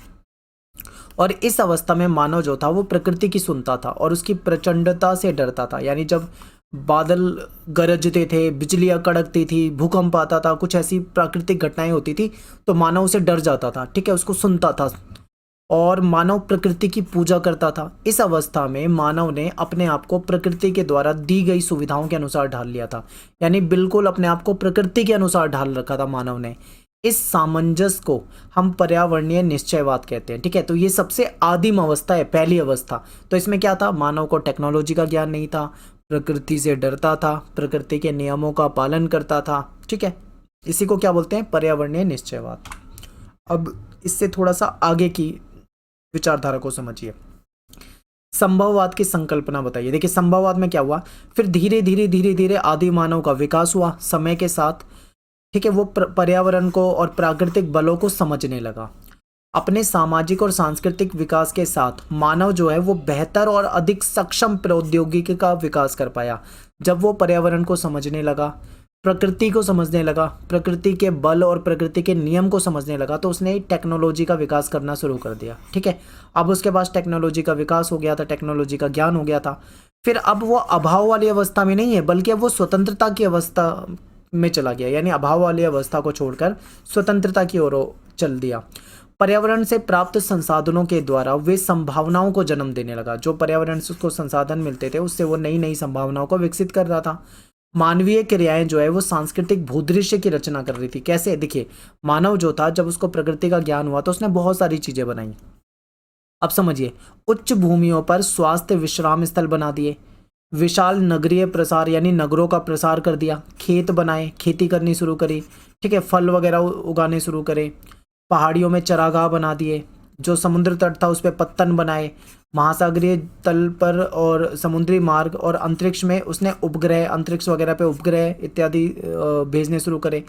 A: और इस अवस्था में मानव जो था वो प्रकृति की सुनता था और उसकी प्रचंडता से डरता था, यानी जब बादल गरजते थे, बिजलियां कड़कती थी, भूकंप आता था, कुछ ऐसी प्राकृतिक घटनाएं होती थी तो मानव उसे डर जाता था, ठीक है, उसको सुनता था और मानव प्रकृति की पूजा करता था। इस अवस्था में मानव ने अपने आप को प्रकृति के द्वारा दी गई सुविधाओं के अनुसार ढाल लिया था, यानी बिल्कुल अपने आप को प्रकृति के अनुसार ढाल रखा था मानव ने। इस सामंजस्य को हम पर्यावरणीय निश्चयवाद कहते हैं, ठीक है। तो ये सबसे आदिम अवस्था है, पहली अवस्था। तो इसमें क्या था, मानव को टेक्नोलॉजी का ज्ञान नहीं था, प्रकृति से डरता था, प्रकृति के नियमों का पालन करता था, ठीक है। इसी को क्या बोलते हैं, पर्यावरणीय निश्चयवाद। अब इससे थोड़ा सा आगे की विचारधारा को समझिए। संभववाद की संकल्पना बताइए। देखिए संभववाद में क्या हुआ, फिर धीरे धीरे आदि मानव का विकास हुआ समय के साथ, ठीक है। वो पर्यावरण को और प्राकृतिक बलों को समझने लगा। अपने सामाजिक और सांस्कृतिक विकास के साथ मानव जो है वो बेहतर और अधिक सक्षम प्रौद्योगिकी का विकास कर पाया। जब वो पर्यावरण को समझने लगा, प्रकृति को समझने लगा, प्रकृति के बल और प्रकृति के नियम को समझने लगा, तो उसने टेक्नोलॉजी का विकास करना शुरू कर दिया, ठीक है। अब उसके पास टेक्नोलॉजी का विकास हो गया था, टेक्नोलॉजी का ज्ञान हो गया था। फिर अब वो अभाव वाली अवस्था में नहीं है, बल्कि अब वो स्वतंत्रता की अवस्था में चला गया, यानी अभाव वाली अवस्था को छोड़कर स्वतंत्रता की ओर चल दिया। पर्यावरण से प्राप्त संसाधनों के द्वारा वे संभावनाओं को जन्म देने लगा। जो पर्यावरण से उसको संसाधन मिलते थे उससे वो नई नई संभावनाओं को विकसित कर रहा था। मानवीय क्रियाएं जो है वो सांस्कृतिक भूदृश्य की रचना कर रही थी। कैसे, देखिए मानव जो था जब उसको प्रकृति का ज्ञान हुआ तो उसने बहुत सारी चीजें बनाई। अब समझिए, उच्च भूमियों पर स्वास्थ्य विश्राम स्थल बना दिए, विशाल नगरीय प्रसार यानी नगरों का प्रसार कर दिया, खेत बनाए, खेती करनी शुरू करी, ठीक है, फल वगैरह उगाने शुरू करे, पहाड़ियों में चरागाह बना दिए, जो समुद्र तट था उस पर पत्तन बनाए, महासागरीय तल पर और समुद्री मार्ग और अंतरिक्ष में उसने उपग्रह, अंतरिक्ष वगैरह पे उपग्रह इत्यादि भेजने शुरू करे।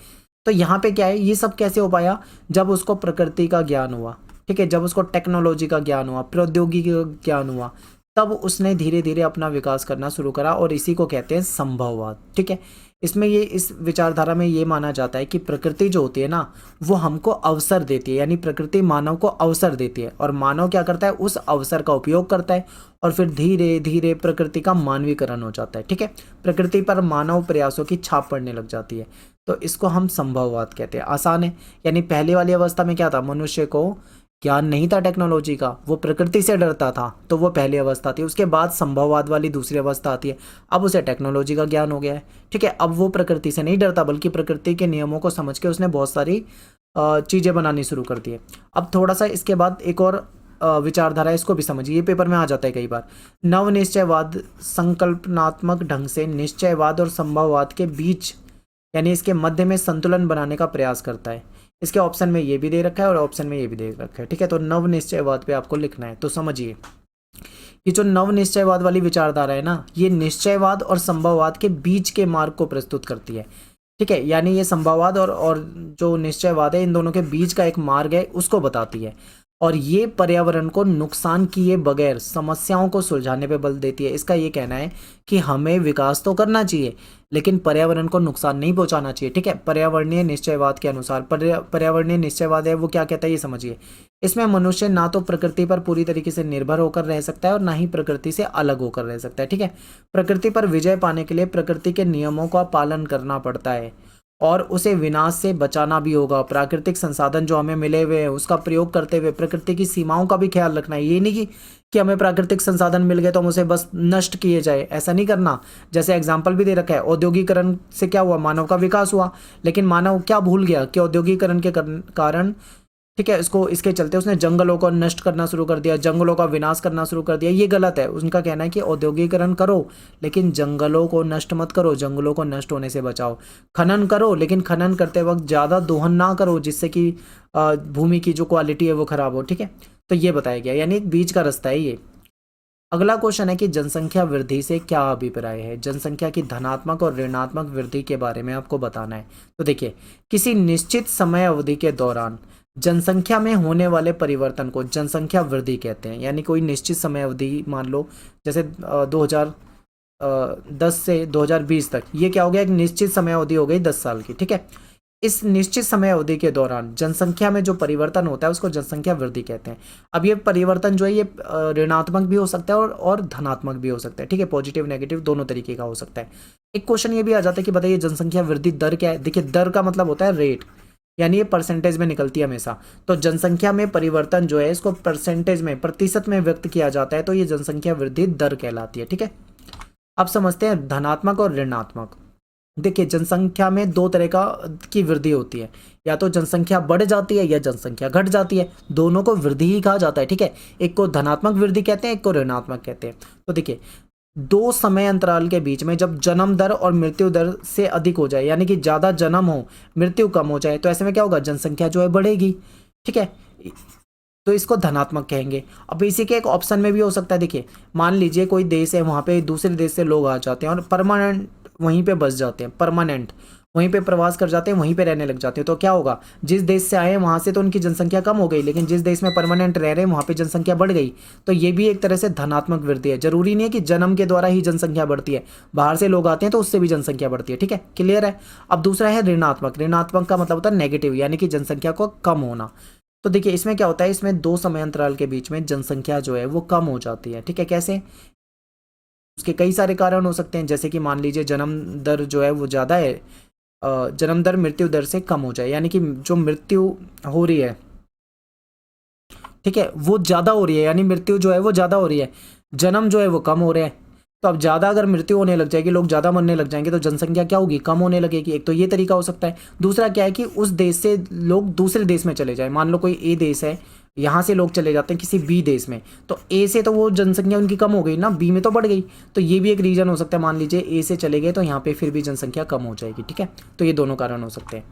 A: तो यहाँ पे क्या है, ये सब कैसे हो पाया, जब उसको प्रकृति का ज्ञान हुआ, ठीक है, जब उसको टेक्नोलॉजी का ज्ञान हुआ, प्रौद्योगिकी का ज्ञान हुआ, तब उसने धीरे धीरे अपना विकास करना शुरू करा और इसी को कहते हैं संभववाद, ठीक है। इसमें ये, इस विचारधारा में ये माना जाता है कि प्रकृति जो होती है ना वो हमको अवसर देती है, यानी प्रकृति मानव को अवसर देती है और मानव क्या करता है, उस अवसर का उपयोग करता है और फिर धीरे धीरे प्रकृति का मानवीकरण हो जाता है, ठीक है। प्रकृति पर मानव प्रयासों की छाप पड़ने लग जाती है, तो इसको हम संभववाद कहते हैं। आसान है, यानी पहले वाली अवस्था में क्या था, मनुष्य को ज्ञान नहीं था टेक्नोलॉजी का, वो प्रकृति से डरता था, तो वो पहली अवस्था थी। उसके बाद संभववाद वाली दूसरी अवस्था आती है, अब उसे टेक्नोलॉजी का ज्ञान हो गया है, ठीक है। अब वो प्रकृति से नहीं डरता बल्कि प्रकृति के नियमों को समझ के उसने बहुत सारी चीज़ें बनानी शुरू कर दी है। अब थोड़ा सा इसके बाद एक और विचारधारा है, इसको भी समझिए, ये पेपर में आ जाता है कई बार। नव निश्चयवाद संकल्पनात्मक ढंग से निश्चयवाद और संभववाद के बीच यानी इसके मध्य में संतुलन बनाने का प्रयास करता है। इसके ऑप्शन में ये भी दे रखा है और ऑप्शन में ये भी दे रखा है, ठीक है। तो नव निश्चयवाद पे आपको लिखना है। तो समझिए, ये जो नव निश्चयवाद वाली विचारधारा है ना, ये निश्चयवाद और संभववाद के बीच के मार्ग को प्रस्तुत करती है, ठीक है। यानी ये संभववाद और जो निश्चयवाद है इन दोनों के बीच का एक मार्ग है उसको बताती है। और ये पर्यावरण को नुकसान किए बगैर समस्याओं को सुलझाने पे बल देती है। इसका ये कहना है कि हमें विकास तो करना चाहिए लेकिन पर्यावरण को नुकसान नहीं पहुंचाना चाहिए। ठीक है, पर्यावरणीय निश्चयवाद के अनुसार पर्यावरणीय निश्चयवाद है वो क्या कहता है ये समझिए। इसमें मनुष्य ना तो प्रकृति पर पूरी तरीके से निर्भर होकर रह सकता है और ना ही प्रकृति से अलग होकर रह सकता है। ठीक है, प्रकृति पर विजय पाने के लिए प्रकृति के नियमों का पालन करना पड़ता है और उसे विनाश से बचाना भी होगा। प्राकृतिक संसाधन जो हमें मिले हुए हैं उसका प्रयोग करते हुए प्रकृति की सीमाओं का भी ख्याल रखना है। ये नहीं कि हमें प्राकृतिक संसाधन मिल गए तो हम उसे बस नष्ट किए जाए, ऐसा नहीं करना। जैसे एग्जाम्पल भी दे रखा है, औद्योगिकरण से क्या हुआ, मानव का विकास हुआ, लेकिन मानव क्या भूल गया कि औद्योगिकरण के कारण, ठीक है, इसको इसके चलते उसने जंगलों को नष्ट करना शुरू कर दिया, जंगलों का विनाश करना शुरू कर दिया। ये गलत है। उनका कहना है कि औद्योगिकरण करो लेकिन जंगलों को नष्ट मत करो, जंगलों को नष्ट होने से बचाओ। खनन करो लेकिन खनन करते वक्त ज़्यादा दोहन ना करो जिससे कि भूमि की जो क्वालिटी है वो खराब हो। ठीक है, तो ये बताया गया, यानी एक बीच का रास्ता है ये। अगला क्वेश्चन है कि जनसंख्या वृद्धि से क्या अभिप्राय है। जनसंख्या की धनात्मक और ऋणात्मक वृद्धि के बारे में आपको बताना है। तो देखिए, किसी निश्चित समय अवधि के दौरान जनसंख्या में होने वाले परिवर्तन को जनसंख्या वृद्धि कहते हैं। यानी कोई निश्चित समय अवधि, मान लो जैसे 2010 से 2020 तक, ये क्या हो गया, एक निश्चित समय अवधि हो गई 10 साल की। ठीक है, इस निश्चित समय अवधि के दौरान जनसंख्या में जो परिवर्तन होता है उसको जनसंख्या वृद्धि कहते हैं। अब ये परिवर्तन जो है ये ऋणात्मक भी हो सकता है और धनात्मक भी हो सकता है। ठीक है, पॉजिटिव नेगेटिव दोनों तरीके का हो सकता है। एक क्वेश्चन ये भी आ जाता है कि बताइए जनसंख्या वृद्धि दर क्या है। देखिए, दर का मतलब होता है रेट, यानी ये परसेंटेज में निकलती है हमेशा। तो जनसंख्या में परिवर्तन जो है इसको परसेंटेज में, प्रतिशत में व्यक्त किया जाता है, तो ये जनसंख्या वृद्धि दर कहलाती है। ठीक है, अब समझते हैं धनात्मक और ऋणात्मक। देखिए, जनसंख्या में दो तरह की वृद्धि होती है, या तो जनसंख्या बढ़ जाती है या जनसंख्या घट जाती है, दोनों को वृद्धि ही कहा जाता है। ठीक है, एक को धनात्मक वृद्धि कहते हैं, एक को ऋणात्मक कहते हैं। तो देखिए, दो समय अंतराल के बीच में जब जन्म दर और मृत्यु दर से अधिक हो जाए, यानी कि ज़्यादा जन्म हो मृत्यु कम हो जाए, तो ऐसे में क्या होगा, जनसंख्या जो है बढ़ेगी। ठीक है, तो इसको धनात्मक कहेंगे। अब इसी के एक ऑप्शन में भी हो सकता है। देखिए, मान लीजिए कोई देश है, वहाँ पे दूसरे देश से लोग आ जाते हैं और परमानेंट वहीं पे बस जाते हैं, परमानेंट वहीं पे प्रवास कर जाते हैं, वहीं पे रहने लग जाते हैं। तो क्या होगा, जिस देश से आए हैं वहाँ से तो उनकी जनसंख्या कम हो गई, लेकिन जिस देश में परमानेंट रह रहे हैं वहाँ पे जनसंख्या बढ़ गई। तो ये भी एक तरह से धनात्मक वृद्धि है। जरूरी नहीं है कि जन्म के द्वारा ही जनसंख्या बढ़ती है, बाहर से लोग आते हैं तो उससे भी जनसंख्या बढ़ती है। ठीक है, क्लियर है। अब दूसरा है ऋणात्मक। ऋणात्मक का मतलब होता है नेगेटिव, यानी कि जनसंख्या को कम होना। तो देखिए, इसमें क्या होता है, इसमें दो समय अंतराल के बीच में जनसंख्या जो है वो कम हो जाती है। ठीक है, कैसे, उसके कई सारे कारण हो सकते हैं, जैसे कि मान लीजिए जन्म दर जो है वो ज़्यादा है, जन्म दर मृत्यु दर से कम हो जाए, यानी कि जो मृत्यु हो रही है, ठीक है, वो ज़्यादा हो रही है, यानी मृत्यु जो है वो ज़्यादा हो रही है, जन्म जो है वो कम हो रहे हैं। तो अब ज़्यादा अगर मृत्यु होने लग जाएगी, लोग ज़्यादा मरने लग जाएंगे, तो जनसंख्या क्या होगी, कम होने लगेगी। एक तो ये तरीका हो सकता है। दूसरा क्या है कि उस देश से लोग दूसरे देश में चले जाए। मान लो कोई ए देश है, यहाँ से लोग चले जाते हैं किसी बी देश में, तो ए से तो वो जनसंख्या उनकी कम हो गई ना, बी में तो बढ़ गई। तो ये भी एक रीज़न हो सकता है। मान लीजिए ए से चले गए तो यहाँ पे फिर भी जनसंख्या कम हो जाएगी। ठीक है, तो ये दोनों कारण हो सकते हैं।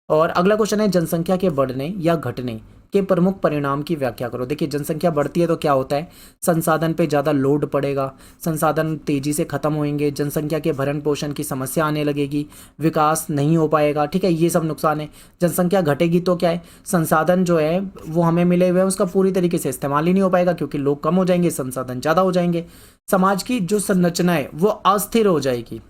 A: और अगला क्वेश्चन है, जनसंख्या के बढ़ने या घटने के प्रमुख परिणाम की व्याख्या करो। देखिए, जनसंख्या बढ़ती है तो क्या होता है, संसाधन पे ज़्यादा लोड पड़ेगा, संसाधन तेज़ी से ख़त्म होंगे, जनसंख्या के भरण पोषण की समस्या आने लगेगी, विकास नहीं हो पाएगा। ठीक है, ये सब नुकसान है। जनसंख्या घटेगी तो क्या है, संसाधन जो है वो हमें मिले हुए हैं उसका पूरी तरीके से इस्तेमाल ही नहीं हो पाएगा, क्योंकि लोग कम हो जाएंगे, संसाधन ज़्यादा हो जाएंगे। समाज की जो संरचना है वो अस्थिर हो जाएगी,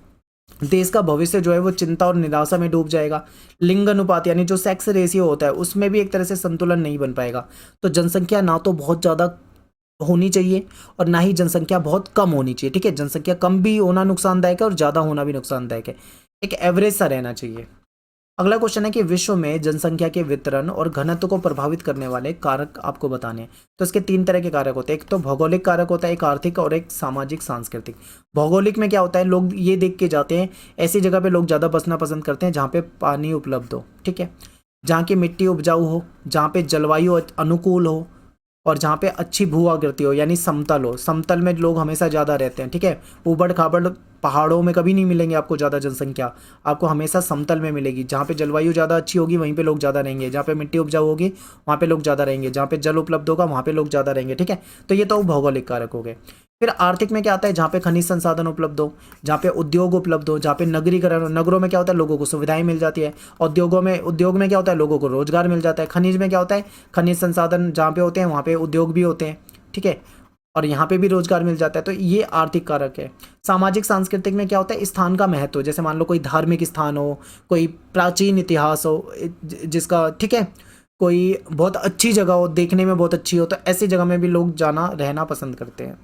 A: देश का भविष्य जो है वो चिंता और निराशा में डूब जाएगा। लिंग अनुपात यानी जो सेक्स रेशियो होता है उसमें भी एक तरह से संतुलन नहीं बन पाएगा। तो जनसंख्या ना तो बहुत ज़्यादा होनी चाहिए और ना ही जनसंख्या बहुत कम होनी चाहिए। ठीक है, जनसंख्या कम भी होना नुकसानदायक है और ज़्यादा होना भी नुकसानदायक है, एक एवरेज सा रहना चाहिए। अगला क्वेश्चन है कि विश्व में जनसंख्या के वितरण और घनत्व को प्रभावित करने वाले कारक आपको बताने हैं। तो इसके तीन तरह के कारक होते हैं, एक तो भौगोलिक कारक होता है, एक आर्थिक और एक सामाजिक सांस्कृतिक। भौगोलिक में क्या होता है, लोग ये देख के जाते हैं, ऐसी जगह पे लोग ज़्यादा बसना पसंद करते हैं जहाँ पे पानी उपलब्ध हो। ठीक है, जहाँ की मिट्टी उपजाऊ हो, जहाँ पे जलवायु अनुकूल हो और जहाँ पे अच्छी भू आकृति हो, यानी समतल हो। समतल में लोग हमेशा ज़्यादा रहते हैं। ठीक है, ऊबड़ खाबड़ पहाड़ों में कभी नहीं मिलेंगे आपको ज़्यादा जनसंख्या, आपको हमेशा समतल में मिलेगी। जहाँ पे जलवायु ज़्यादा अच्छी होगी वहीं पे लोग ज़्यादा रहेंगे, जहाँ पे मिट्टी उपजाऊ होगी वहाँ पे लोग ज़्यादा रहेंगे, जहाँ पे जल उपलब्ध होगा वहाँ पे लोग ज़्यादा रहेंगे, ठीक है। तो ये तो भौगोलिक कारक हो गए। फिर आर्थिक में क्या आता है, जहाँ पे खनिज संसाधन उपलब्ध हो, जहाँ पे उद्योग उपलब्ध हो, जहाँ पे नगरीकरण, नगरों में क्या होता है, लोगों को सुविधाएं मिल जाती है। उद्योग में क्या होता है, लोगों को रोजगार मिल जाता है। खनिज में क्या होता है, खनिज संसाधन जहाँ पे होते हैं वहाँ पे उद्योग भी होते हैं, ठीक है, और यहाँ पे भी रोजगार मिल जाता है। तो ये आर्थिक कारक है। सामाजिक सांस्कृतिक में क्या होता है, स्थान का महत्व, जैसे मान लो कोई धार्मिक स्थान हो, कोई प्राचीन इतिहास हो जिसका, ठीक है, कोई बहुत अच्छी जगह हो, देखने में बहुत अच्छी हो, तो ऐसी जगह में भी लोग जाना रहना पसंद करते हैं।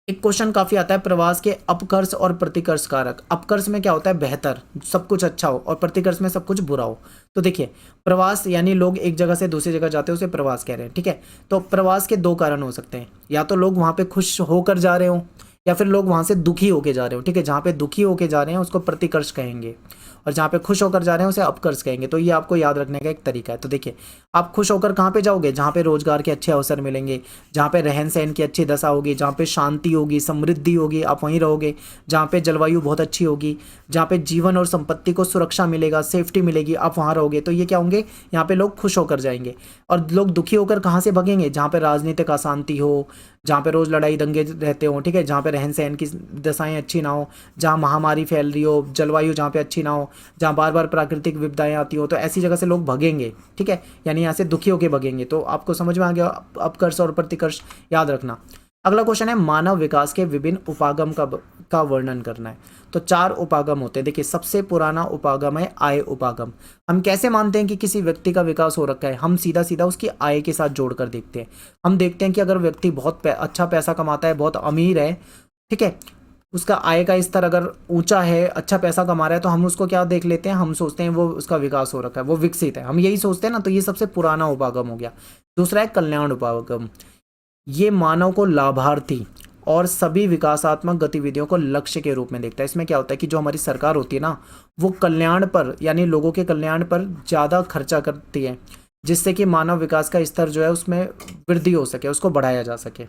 A: एक क्वेश्चन काफी आता है, प्रवास के अपकर्ष और प्रतिकर्ष कारक। अपकर्ष में क्या होता है, बेहतर, सब कुछ अच्छा हो, और प्रतिकर्ष में सब कुछ बुरा हो। तो देखिए, प्रवास यानी लोग एक जगह से दूसरी जगह जाते हैं, उसे प्रवास कह रहे हैं, ठीक है। तो प्रवास के दो कारण हो सकते हैं, या तो लोग वहां पे खुश होकर जा रहे हो, या फिर लोग वहां से दुखी होके जा रहे हो, ठीक है। जहाँ पे दुखी होके जा रहे हैं उसको प्रतिकर्ष कहेंगे, और जहाँ पे खुश होकर जा रहे हैं उसे अपकर्ष कहेंगे। तो ये आपको याद रखने का एक तरीका है। तो देखिए, आप खुश होकर कहाँ पे जाओगे, जहाँ पे रोजगार के अच्छे अवसर मिलेंगे, जहाँ पे रहन सहन की अच्छी दशा होगी, जहाँ पे शांति होगी, समृद्धि होगी, आप वहीं रहोगे। जहाँ पे जलवायु बहुत अच्छी होगी, जहाँ पे जीवन और संपत्ति को सुरक्षा मिलेगा, सेफ्टी मिलेगी, आप वहाँ रहोगे। तो ये क्या होंगे, यहाँ पे लोग खुश होकर जाएंगे। और लोग दुखी होकर कहाँ से भगेंगे, जहाँ पे राजनीतिक अशांति हो, जहाँ पे रोज लड़ाई दंगे रहते हो, ठीक है, जहाँ पे रहन सहन की दशाएं अच्छी ना हो, जहाँ महामारी फैल रही हो, जलवायु जहाँ पे अच्छी ना हो, जहाँ बार बार प्राकृतिक विपदाएं आती हो, तो ऐसी जगह से लोग भगेंगे, ठीक है, यानी यहाँ से दुखी होकर भगेंगे। तो आपको समझ में आ गया अपकर्ष और प्रतिकर्ष, याद रखना। अगला क्वेश्चन है, मानव विकास के विभिन्न उपागम का वर्णन करना है। तो 4 उपागम होते हैं। देखिए, सबसे पुराना उपागम है आय उपागम। हम कैसे मानते हैं कि किसी व्यक्ति का विकास हो रखा है, हम सीधा सीधा उसकी आय के साथ जोड़कर देखते हैं। हम देखते हैं कि अगर व्यक्ति बहुत अच्छा पैसा कमाता है, बहुत अमीर है, ठीक है, उसका आय का स्तर अगर ऊंचा है, अच्छा पैसा कमा रहा है, तो हम उसको क्या देख लेते हैं, हम सोचते हैं वो उसका विकास हो रखा है, वो विकसित है, हम यही सोचते हैं ना। तो ये सबसे पुराना उपागम हो गया। दूसरा है कल्याण उपागम। ये मानव को लाभार्थी और सभी विकासात्मक गतिविधियों को लक्ष्य के रूप में देखता है। इसमें क्या होता है कि जो हमारी सरकार होती है ना, वो कल्याण पर, यानी लोगों के कल्याण पर ज़्यादा खर्चा करती है, जिससे कि मानव विकास का स्तर जो है उसमें वृद्धि हो सके, उसको बढ़ाया जा सके।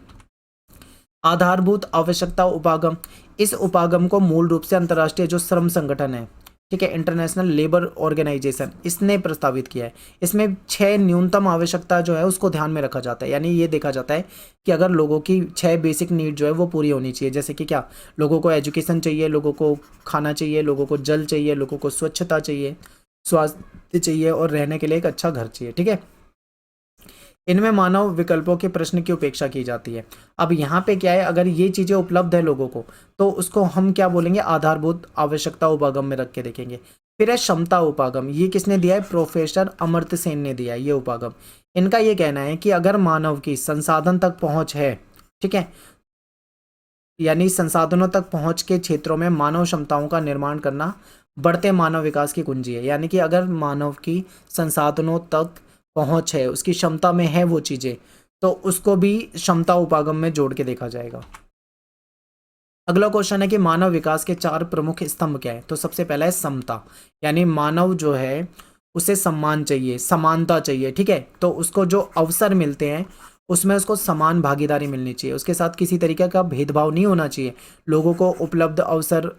A: आधारभूत आवश्यकता उपागम, इस उपागम को मूल रूप से अंतर्राष्ट्रीय जो श्रम संगठन है, ठीक है, इंटरनेशनल लेबर ऑर्गेनाइजेशन, इसने प्रस्तावित किया है। इसमें 6 न्यूनतम आवश्यकता जो है उसको ध्यान में रखा जाता है। यानी ये देखा जाता है कि अगर लोगों की 6 बेसिक नीड जो है वो पूरी होनी चाहिए। जैसे कि क्या, लोगों को एजुकेशन चाहिए, लोगों को खाना चाहिए, लोगों को जल चाहिए, लोगों को स्वच्छता चाहिए, स्वास्थ्य चाहिए, और रहने के लिए एक अच्छा घर चाहिए, ठीक है। इनमें मानव विकल्पों के प्रश्न की उपेक्षा की जाती है। अब यहाँ पे क्या है, अगर ये चीज़ें उपलब्ध है लोगों को, तो उसको हम क्या बोलेंगे, आधारभूत आवश्यकता उपागम में रख के देखेंगे। फिर है क्षमता उपागम। ये किसने दिया है, प्रोफेसर अमर्त्य सेन ने दिया है ये उपागम। इनका ये कहना है कि अगर मानव की संसाधन तक पहुंच है, ठीक है, यानी संसाधनों तक पहुंच के क्षेत्रों में मानव क्षमताओं का निर्माण करना बढ़ते मानव विकास की कुंजी है। यानी कि अगर मानव की संसाधनों तक पहुंच है, उसकी क्षमता में है वो चीजें, तो उसको भी क्षमता उपागम में जोड़ के देखा जाएगा। अगला क्वेश्चन है कि मानव विकास के 4 प्रमुख स्तंभ क्या है। तो सबसे पहला है समता, यानी मानव जो है उसे सम्मान चाहिए, समानता चाहिए, ठीक है। तो उसको जो अवसर मिलते हैं उसमें उसको समान भागीदारी मिलनी चाहिए, उसके साथ किसी तरीके का भेदभाव नहीं होना चाहिए। लोगों को उपलब्ध अवसर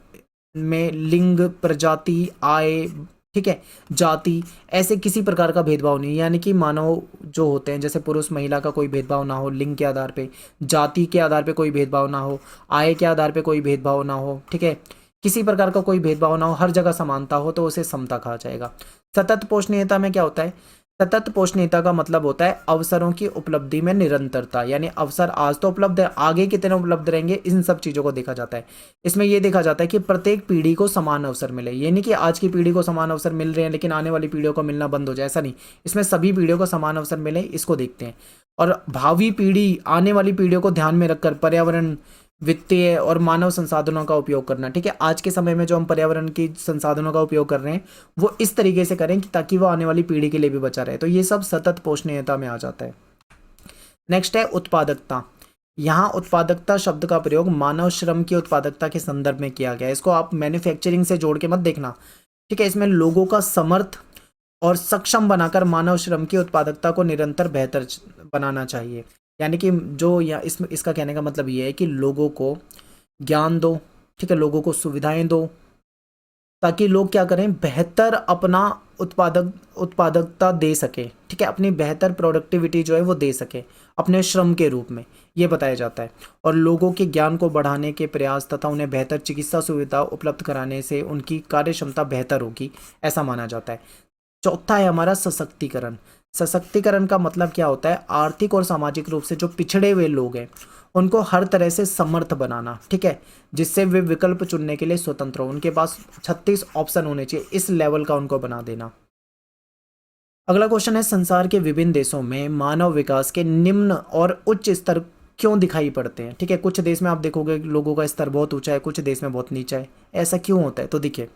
A: में लिंग, प्रजाति, आय, ठीक है, जाति, ऐसे किसी प्रकार का भेदभाव नहीं। यानी कि मानव जो होते हैं, जैसे पुरुष महिला का कोई भेदभाव ना हो, लिंग के आधार पे, जाति के आधार पे कोई भेदभाव ना हो, आय के आधार पे कोई भेदभाव ना हो, ठीक है, किसी प्रकार का कोई भेदभाव ना हो, हर जगह समानता हो, तो उसे समता कहा जाएगा। सतत पोषणीयता में क्या होता है, सतत पोषणीयता का मतलब होता है अवसरों की उपलब्धि में निरंतरता। यानी अवसर आज तो उपलब्ध है, आगे कितने उपलब्ध रहेंगे, इन सब चीजों को देखा जाता है। इसमें यह देखा जाता है कि प्रत्येक पीढ़ी को समान अवसर मिले। ये नहीं कि आज की पीढ़ी को समान अवसर मिल रहे हैं लेकिन आने वाली पीढ़ियों को मिलना बंद हो जाए, ऐसा नहीं। इसमें सभी पीढ़ियों को समान अवसर मिले, इसको देखते हैं। और भावी पीढ़ी, आने वाली पीढ़ियों को ध्यान में रखकर पर्यावरण, वित्तीय और मानव संसाधनों का उपयोग करना, ठीक है। आज के समय में जो हम पर्यावरण की संसाधनों का उपयोग कर रहे हैं वो इस तरीके से करें कि ताकि वो आने वाली पीढ़ी के लिए भी बचा रहे। तो ये सब सतत पोषणीयता में आ जाता है। नेक्स्ट है उत्पादकता। यहाँ उत्पादकता शब्द का प्रयोग मानव श्रम की उत्पादकता के संदर्भ में किया गया है। इसको आप मैन्युफैक्चरिंग से जोड़ के मत देखना, ठीक है। इसमें लोगों का समर्थ और सक्षम बनाकर मानव श्रम की उत्पादकता को निरंतर बेहतर बनाना चाहिए। यानी कि जो या इसका कहने का मतलब ये है कि लोगों को ज्ञान दो, ठीक है, लोगों को सुविधाएं दो ताकि लोग क्या करें, बेहतर अपना उत्पादकता दे सके, ठीक है, अपनी बेहतर प्रोडक्टिविटी जो है वो दे सके अपने श्रम के रूप में, ये बताया जाता है। और लोगों के ज्ञान को बढ़ाने के प्रयास तथा उन्हें बेहतर चिकित्सा सुविधा उपलब्ध कराने से उनकी कार्य क्षमता बेहतर होगी, ऐसा माना जाता है। चौथा है हमारा सशक्तिकरण। सशक्तिकरण का मतलब क्या होता है, आर्थिक और सामाजिक रूप से जो पिछड़े हुए लोग हैं उनको हर तरह से समर्थ बनाना, ठीक है, जिससे वे विकल्प चुनने के लिए स्वतंत्र हो, उनके पास 36 ऑप्शन होने चाहिए, इस लेवल का उनको बना देना। अगला क्वेश्चन है, संसार के विभिन्न देशों में मानव विकास के निम्न और उच्च स्तर क्यों दिखाई पड़ते हैं, ठीक है, कुछ देश में आप देखोगे लोगों का स्तर बहुत ऊंचा है, कुछ देश में बहुत नीचा है, ऐसा क्यों होता है, तो देखिए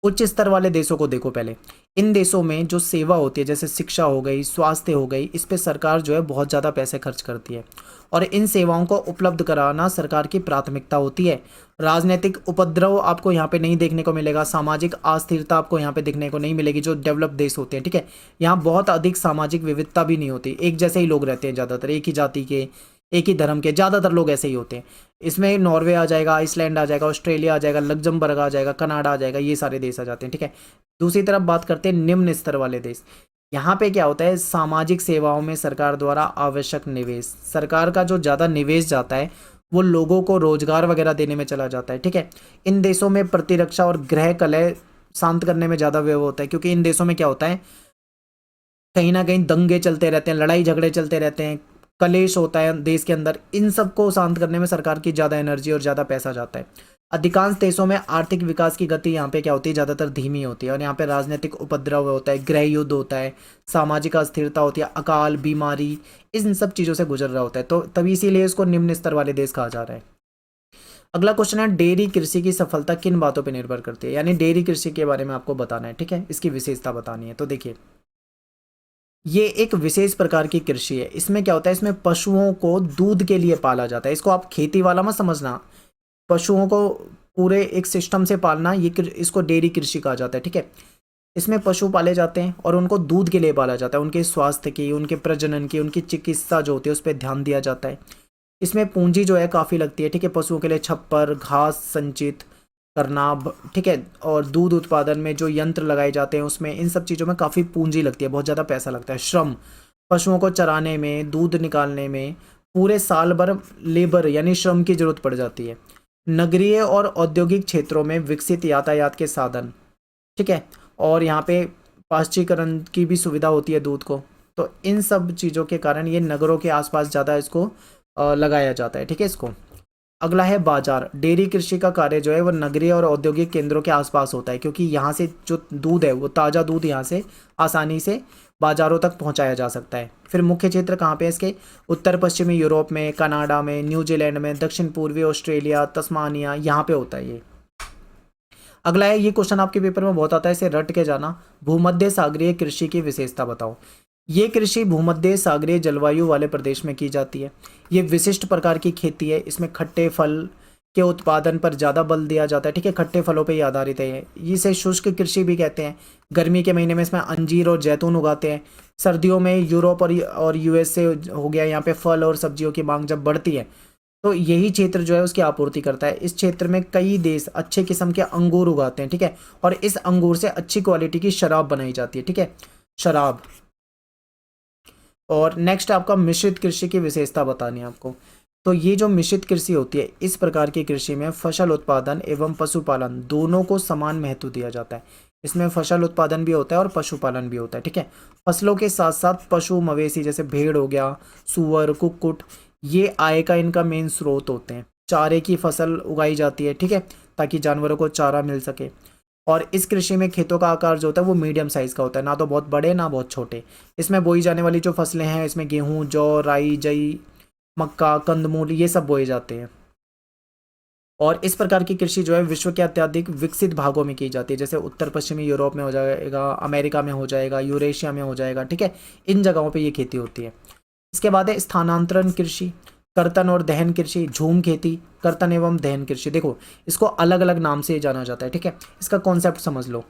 A: उच्च स्तर वाले देशों को देखो पहले। इन देशों में जो सेवा होती है जैसे शिक्षा हो गई, स्वास्थ्य हो गई, इस पे सरकार जो है बहुत ज़्यादा पैसे खर्च करती है और इन सेवाओं को उपलब्ध कराना सरकार की प्राथमिकता होती है। राजनीतिक उपद्रव आपको यहाँ पे नहीं देखने को मिलेगा, सामाजिक अस्थिरता आपको यहाँ पे देखने को नहीं मिलेगी जो डेवलप देश होते हैं, ठीक है। यहाँ बहुत अधिक सामाजिक विविधता भी नहीं होती, एक जैसे ही लोग रहते हैं, ज़्यादातर एक ही जाति के, एक ही धर्म के, ज़्यादातर लोग ऐसे ही होते हैं। इसमें नॉर्वे आ जाएगा, आइसलैंड आ जाएगा, ऑस्ट्रेलिया आ जाएगा, लग्जमबर्ग आ जाएगा, कनाडा आ जाएगा, ये सारे देश आ जाते हैं, ठीक है। दूसरी तरफ बात करते हैं निम्न स्तर वाले देश। यहाँ पे क्या होता है, सामाजिक सेवाओं में सरकार द्वारा आवश्यक निवेश, सरकार का जो ज़्यादा निवेश जाता है वो लोगों को रोजगार वगैरह देने में चला जाता है, ठीक है। इन देशों में प्रतिरक्षा और गृह कलह शांत करने में ज़्यादा व्यय होता है, क्योंकि इन देशों में क्या होता है, कहीं ना कहीं दंगे चलते रहते हैं, लड़ाई झगड़े चलते रहते हैं, कलेश होता है देश के अंदर, इन सब को शांत करने में सरकार की ज़्यादा एनर्जी और ज़्यादा पैसा जाता है। अधिकांश देशों में आर्थिक विकास की गति यहाँ पे क्या होती है, ज़्यादातर धीमी होती है और यहाँ पे राजनीतिक उपद्रव होता है, गृह युद्ध होता है, सामाजिक अस्थिरता होती है, अकाल, बीमारी, इन सब चीज़ों से गुजर रहा होता है, तो तभी इसीलिए इसको निम्न स्तर वाले देश कहा जा रहा है। अगला क्वेश्चन है, डेयरी कृषि की सफलता किन बातों पर निर्भर करती है, यानी डेयरी कृषि के बारे में आपको बताना है, ठीक है, इसकी विशेषता बतानी है। तो देखिए ये एक विशेष प्रकार की कृषि है, इसमें क्या होता है, इसमें पशुओं को दूध के लिए पाला जाता है, इसको आप खेती वाला मत समझना, पशुओं को पूरे एक सिस्टम से पालना, इसको डेयरी कृषि कहा जाता है, ठीक है। इसमें पशु पाले जाते हैं और उनको दूध के लिए पाला जाता है, उनके स्वास्थ्य की, उनके प्रजनन की, उनकी चिकित्सा जो होती है उस पर ध्यान दिया जाता है। इसमें पूंजी जो है काफ़ी लगती है, ठीक है, पशुओं के लिए छप्पर, घास संचित करना, ठीक है, और दूध उत्पादन में जो यंत्र लगाए जाते हैं उसमें, इन सब चीज़ों में काफ़ी पूंजी लगती है, बहुत ज़्यादा पैसा लगता है। श्रम, पशुओं को चराने में, दूध निकालने में पूरे साल भर लेबर यानी श्रम की जरूरत पड़ जाती है। नगरीय और औद्योगिक क्षेत्रों में विकसित यातायात के साधन, ठीक है, और यहाँ पे पाश्चीकरण की भी सुविधा होती है दूध को, तो इन सब चीज़ों के कारण ये नगरों के आसपास ज़्यादा इसको लगाया जाता है, ठीक है। इसको अगला है बाजार। डेयरी कृषि का कार्य जो है वो नगरीय और औद्योगिक केंद्रों के आसपास होता है, क्योंकि यहाँ से जो दूध है वो ताज़ा दूध यहाँ से आसानी से बाजारों तक पहुँचाया जा सकता है। फिर मुख्य क्षेत्र कहाँ पे है इसके, उत्तर पश्चिमी यूरोप में, कनाडा में, न्यूजीलैंड में, दक्षिण पूर्वी ऑस्ट्रेलिया, तस्मानिया, यहाँ पे होता है ये। अगला है, ये क्वेश्चन आपके पेपर में बहुत आता है, इसे रट के जाना, भूमध्य सागरीय कृषि की विशेषता बताओ। ये कृषि भूमध्य सागरीय जलवायु वाले प्रदेश में की जाती है। ये विशिष्ट प्रकार की खेती है, इसमें खट्टे फल के उत्पादन पर ज़्यादा बल दिया जाता है, ठीक है, खट्टे फलों पे ही आधारित है ये। इसे शुष्क कृषि भी कहते हैं। गर्मी के महीने में इसमें अंजीर और जैतून उगाते हैं। सर्दियों में यूरोप और यूएस से हो गया, यहाँ पे फल और सब्जियों की मांग जब बढ़ती है तो यही क्षेत्र जो है उसकी आपूर्ति करता है। इस क्षेत्र में कई देश अच्छे किस्म के अंगूर उगाते हैं, ठीक है, और इस अंगूर से अच्छी क्वालिटी की शराब बनाई जाती है, ठीक है, शराब। और नेक्स्ट आपका मिश्रित कृषि की विशेषता बतानी है आपको। तो ये जो मिश्रित कृषि होती है, इस प्रकार की कृषि में फसल उत्पादन एवं पशुपालन दोनों को समान महत्व दिया जाता है। इसमें फसल उत्पादन भी होता है और पशुपालन भी होता है, ठीक है। फसलों के साथ साथ पशु मवेशी जैसे भेड़ हो गया, सुअर, कुक्कुट, ये आय का इनका मेन स्रोत होते हैं। चारे की फसल उगाई जाती है, ठीक है, ताकि जानवरों को चारा मिल सके। और इस कृषि में खेतों का आकार जो होता है वो मीडियम साइज़ का होता है, ना तो बहुत बड़े ना बहुत छोटे। इसमें बोई जाने वाली जो फसलें हैं, इसमें गेहूँ, जौ, राई, जई, मक्का, कंदमूल, ये सब बोए जाते हैं। और इस प्रकार की कृषि जो है विश्व के अत्यधिक विकसित भागों में की जाती है, जैसे उत्तर पश्चिमी यूरोप में हो जाएगा, अमेरिका में हो जाएगा, यूरेशिया में हो जाएगा, ठीक है, इन जगहों पे ये खेती होती है। इसके बाद है स्थानांतरण कृषि, कर्तन और दहन कृषि, झूम खेती, कर्तन एवं दहन कृषि। देखो इसको अलग अलग नाम से जाना जाता है, ठीक है, इसका कॉन्सेप्ट समझ लो।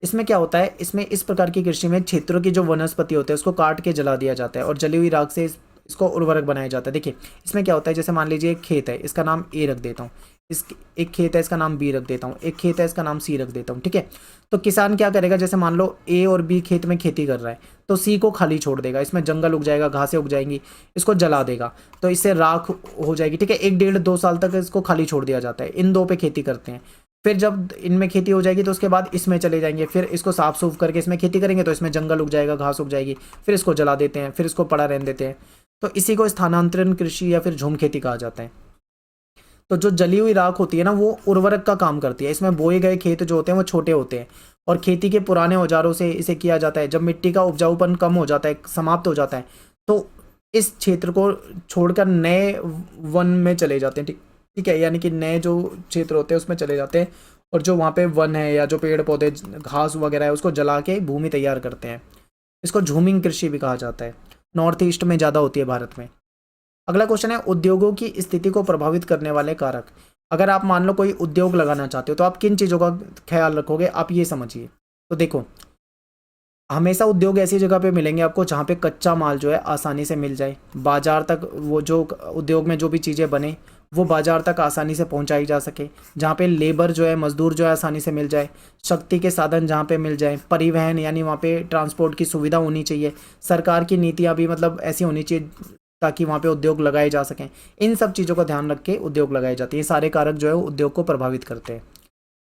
A: इसमें क्या होता है, इसमें इस प्रकार की कृषि में क्षेत्रों की जो वनस्पति होते हैं उसको काट के जला दिया जाता है और जली हुई राख से इसको उर्वरक बनाया जाता है। देखिए इसमें क्या होता है, जैसे मान लीजिए एक खेत है, इसका नाम ए रख देता हूँ, इस एक खेत है इसका नाम बी रख देता हूँ, एक खेत है इसका नाम सी रख देता हूँ, ठीक है। तो किसान क्या करेगा, जैसे मान लो ए और बी खेत में खेती कर रहा है, तो सी को खाली छोड़ देगा, इसमें जंगल उग जाएगा, घासें उग जाएंगी, इसको जला देगा, तो इससे राख हो जाएगी, ठीक है। 1 1.5 2 साल तक इसको खाली छोड़ दिया जाता है, इन दो पे खेती करते हैं। फिर जब इनमें खेती हो जाएगी तो उसके बाद इसमें चले जाएंगे, फिर इसको साफ सूफ करके इसमें खेती करेंगे, तो इसमें जंगल उग जाएगा, घास उग जाएगी, फिर इसको जला देते हैं, फिर इसको पड़ा रहने देते हैं। तो इसी को स्थानांतरण कृषि या फिर झूम खेती कहा जाता है। तो जो जली हुई राख होती है ना, वो उर्वरक का काम करती है। इसमें बोए गए खेत जो होते हैं वो छोटे होते हैं और खेती के पुराने औजारों से इसे किया जाता है। जब मिट्टी का उपजाऊपन कम हो जाता है, समाप्त हो जाता है, तो इस क्षेत्र को छोड़कर नए वन में चले जाते हैं, ठीक ठीक है, यानी कि नए जो क्षेत्र होते हैं उसमें चले जाते हैं, और जो वहाँ पे वन है या जो पेड़ पौधे घास वगैरह है उसको जला के भूमि तैयार करते हैं। इसको झूमिंग कृषि भी कहा जाता है। नॉर्थ ईस्ट में ज़्यादा होती है भारत में। अगला क्वेश्चन है उद्योगों की स्थिति को प्रभावित करने वाले कारक। अगर आप मान लो कोई उद्योग लगाना चाहते हो तो आप किन चीज़ों का ख्याल रखोगे, आप ये समझिए। तो देखो, हमेशा उद्योग ऐसी जगह पे मिलेंगे आपको जहाँ पे कच्चा माल जो है आसानी से मिल जाए, बाजार तक वो जो उद्योग में जो भी चीज़ें बने वो बाजार तक आसानी से पहुँचाई जा सके, जहाँ पे लेबर जो है, मजदूर जो है आसानी से मिल जाए, शक्ति के साधन जहाँ पे मिल जाए, परिवहन यानी वहाँ पे ट्रांसपोर्ट की सुविधा होनी चाहिए, सरकार की नीतियाँ भी मतलब ऐसी होनी चाहिए ताकि वहाँ पे उद्योग लगाए जा सकें। इन सब चीज़ों का ध्यान रख के उद्योग लगाए जाते हैं। ये सारे कारक जो है उद्योग को प्रभावित करते हैं।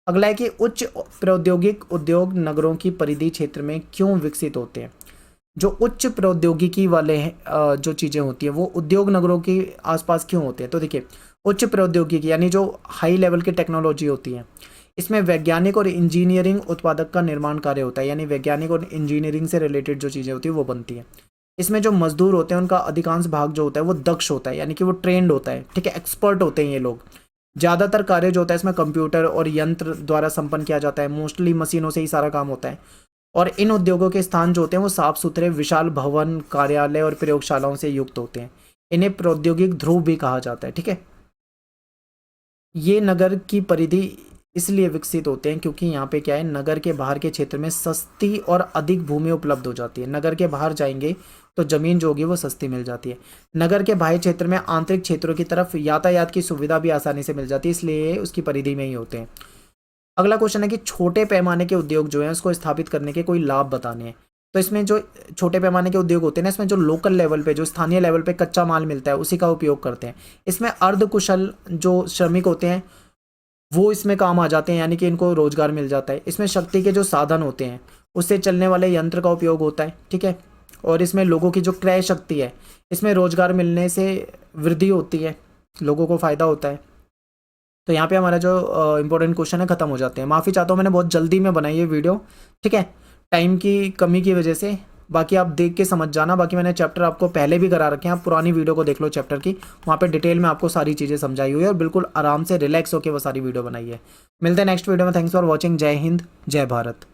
A: अगला है कि उच्च प्रौद्योगिक उद्योग नगरों की परिधि क्षेत्र में क्यों विकसित होते हैं। जो उच्च प्रौद्योगिकी वाले जो चीज़ें होती हैं वो उद्योग नगरों के आसपास क्यों होते हैं। तो देखिए, उच्च प्रौद्योगिकी यानी जो हाई लेवल की टेक्नोलॉजी होती है, इसमें वैज्ञानिक और इंजीनियरिंग उत्पादक का निर्माण कार्य होता है, यानी वैज्ञानिक और इंजीनियरिंग से रिलेटेड जो चीज़ें होती है वो बनती है। इसमें जो मजदूर होते हैं उनका अधिकांश भाग जो होता है वो दक्ष होता है, यानी कि वो ट्रेंड होता है, ठीक है, एक्सपर्ट होते हैं ये लोग। ज़्यादातर कार्य जो होता है इसमें कंप्यूटर और यंत्र द्वारा संपन्न किया जाता है, मोस्टली मशीनों से ही सारा काम होता है। और इन उद्योगों के स्थान जो होते हैं वो साफ सुथरे विशाल भवन, कार्यालय और प्रयोगशालाओं से युक्त होते हैं। इन्हें प्रौद्योगिक ध्रुव भी कहा जाता है, ठीक है। ये नगर की परिधि इसलिए विकसित होते हैं क्योंकि यहाँ पे क्या है, नगर के बाहर के क्षेत्र में सस्ती और अधिक भूमि उपलब्ध हो जाती है। नगर के बाहर जाएंगे तो ज़मीन जो होगी वो सस्ती मिल जाती है। नगर के बाह्य क्षेत्र में आंतरिक क्षेत्रों की तरफ यातायात की सुविधा भी आसानी से मिल जाती है, इसलिए उसकी परिधि में ही होते हैं। अगला क्वेश्चन है कि छोटे पैमाने के उद्योग जो हैं उसको स्थापित करने के कोई लाभ बताने हैं। तो इसमें जो छोटे पैमाने के उद्योग होते हैं ना, इसमें जो लोकल लेवल पे, जो स्थानीय लेवल पे कच्चा माल मिलता है उसी का उपयोग करते हैं। इसमें अर्धकुशल जो श्रमिक होते हैं वो इसमें काम आ जाते हैं, यानी कि इनको रोजगार मिल जाता है। इसमें शक्ति के जो साधन होते हैं उससे चलने वाले यंत्र का उपयोग होता है, ठीक है। और इसमें लोगों की जो क्रय शक्ति है, इसमें रोजगार मिलने से वृद्धि होती है, लोगों को फ़ायदा होता है। तो यहाँ पे हमारा जो इम्पोर्टेंट क्वेश्चन है ख़त्म हो जाते हैं। माफ़ी चाहता हूँ, मैंने बहुत जल्दी में बनाई ये वीडियो, ठीक है, टाइम की कमी की वजह से। बाकी आप देख के समझ जाना। बाकी मैंने चैप्टर आपको पहले भी करा रखे हैं, आप पुरानी वीडियो को देख लो चैप्टर की, वहाँ पे डिटेल में आपको सारी चीज़ें समझाई हुई है और बिल्कुल आराम से रिलैक्स होकर वो सारी वीडियो बनाई है। मिलते हैं नेक्स्ट वीडियो में। Thanks for watching. जय हिंद, जय भारत।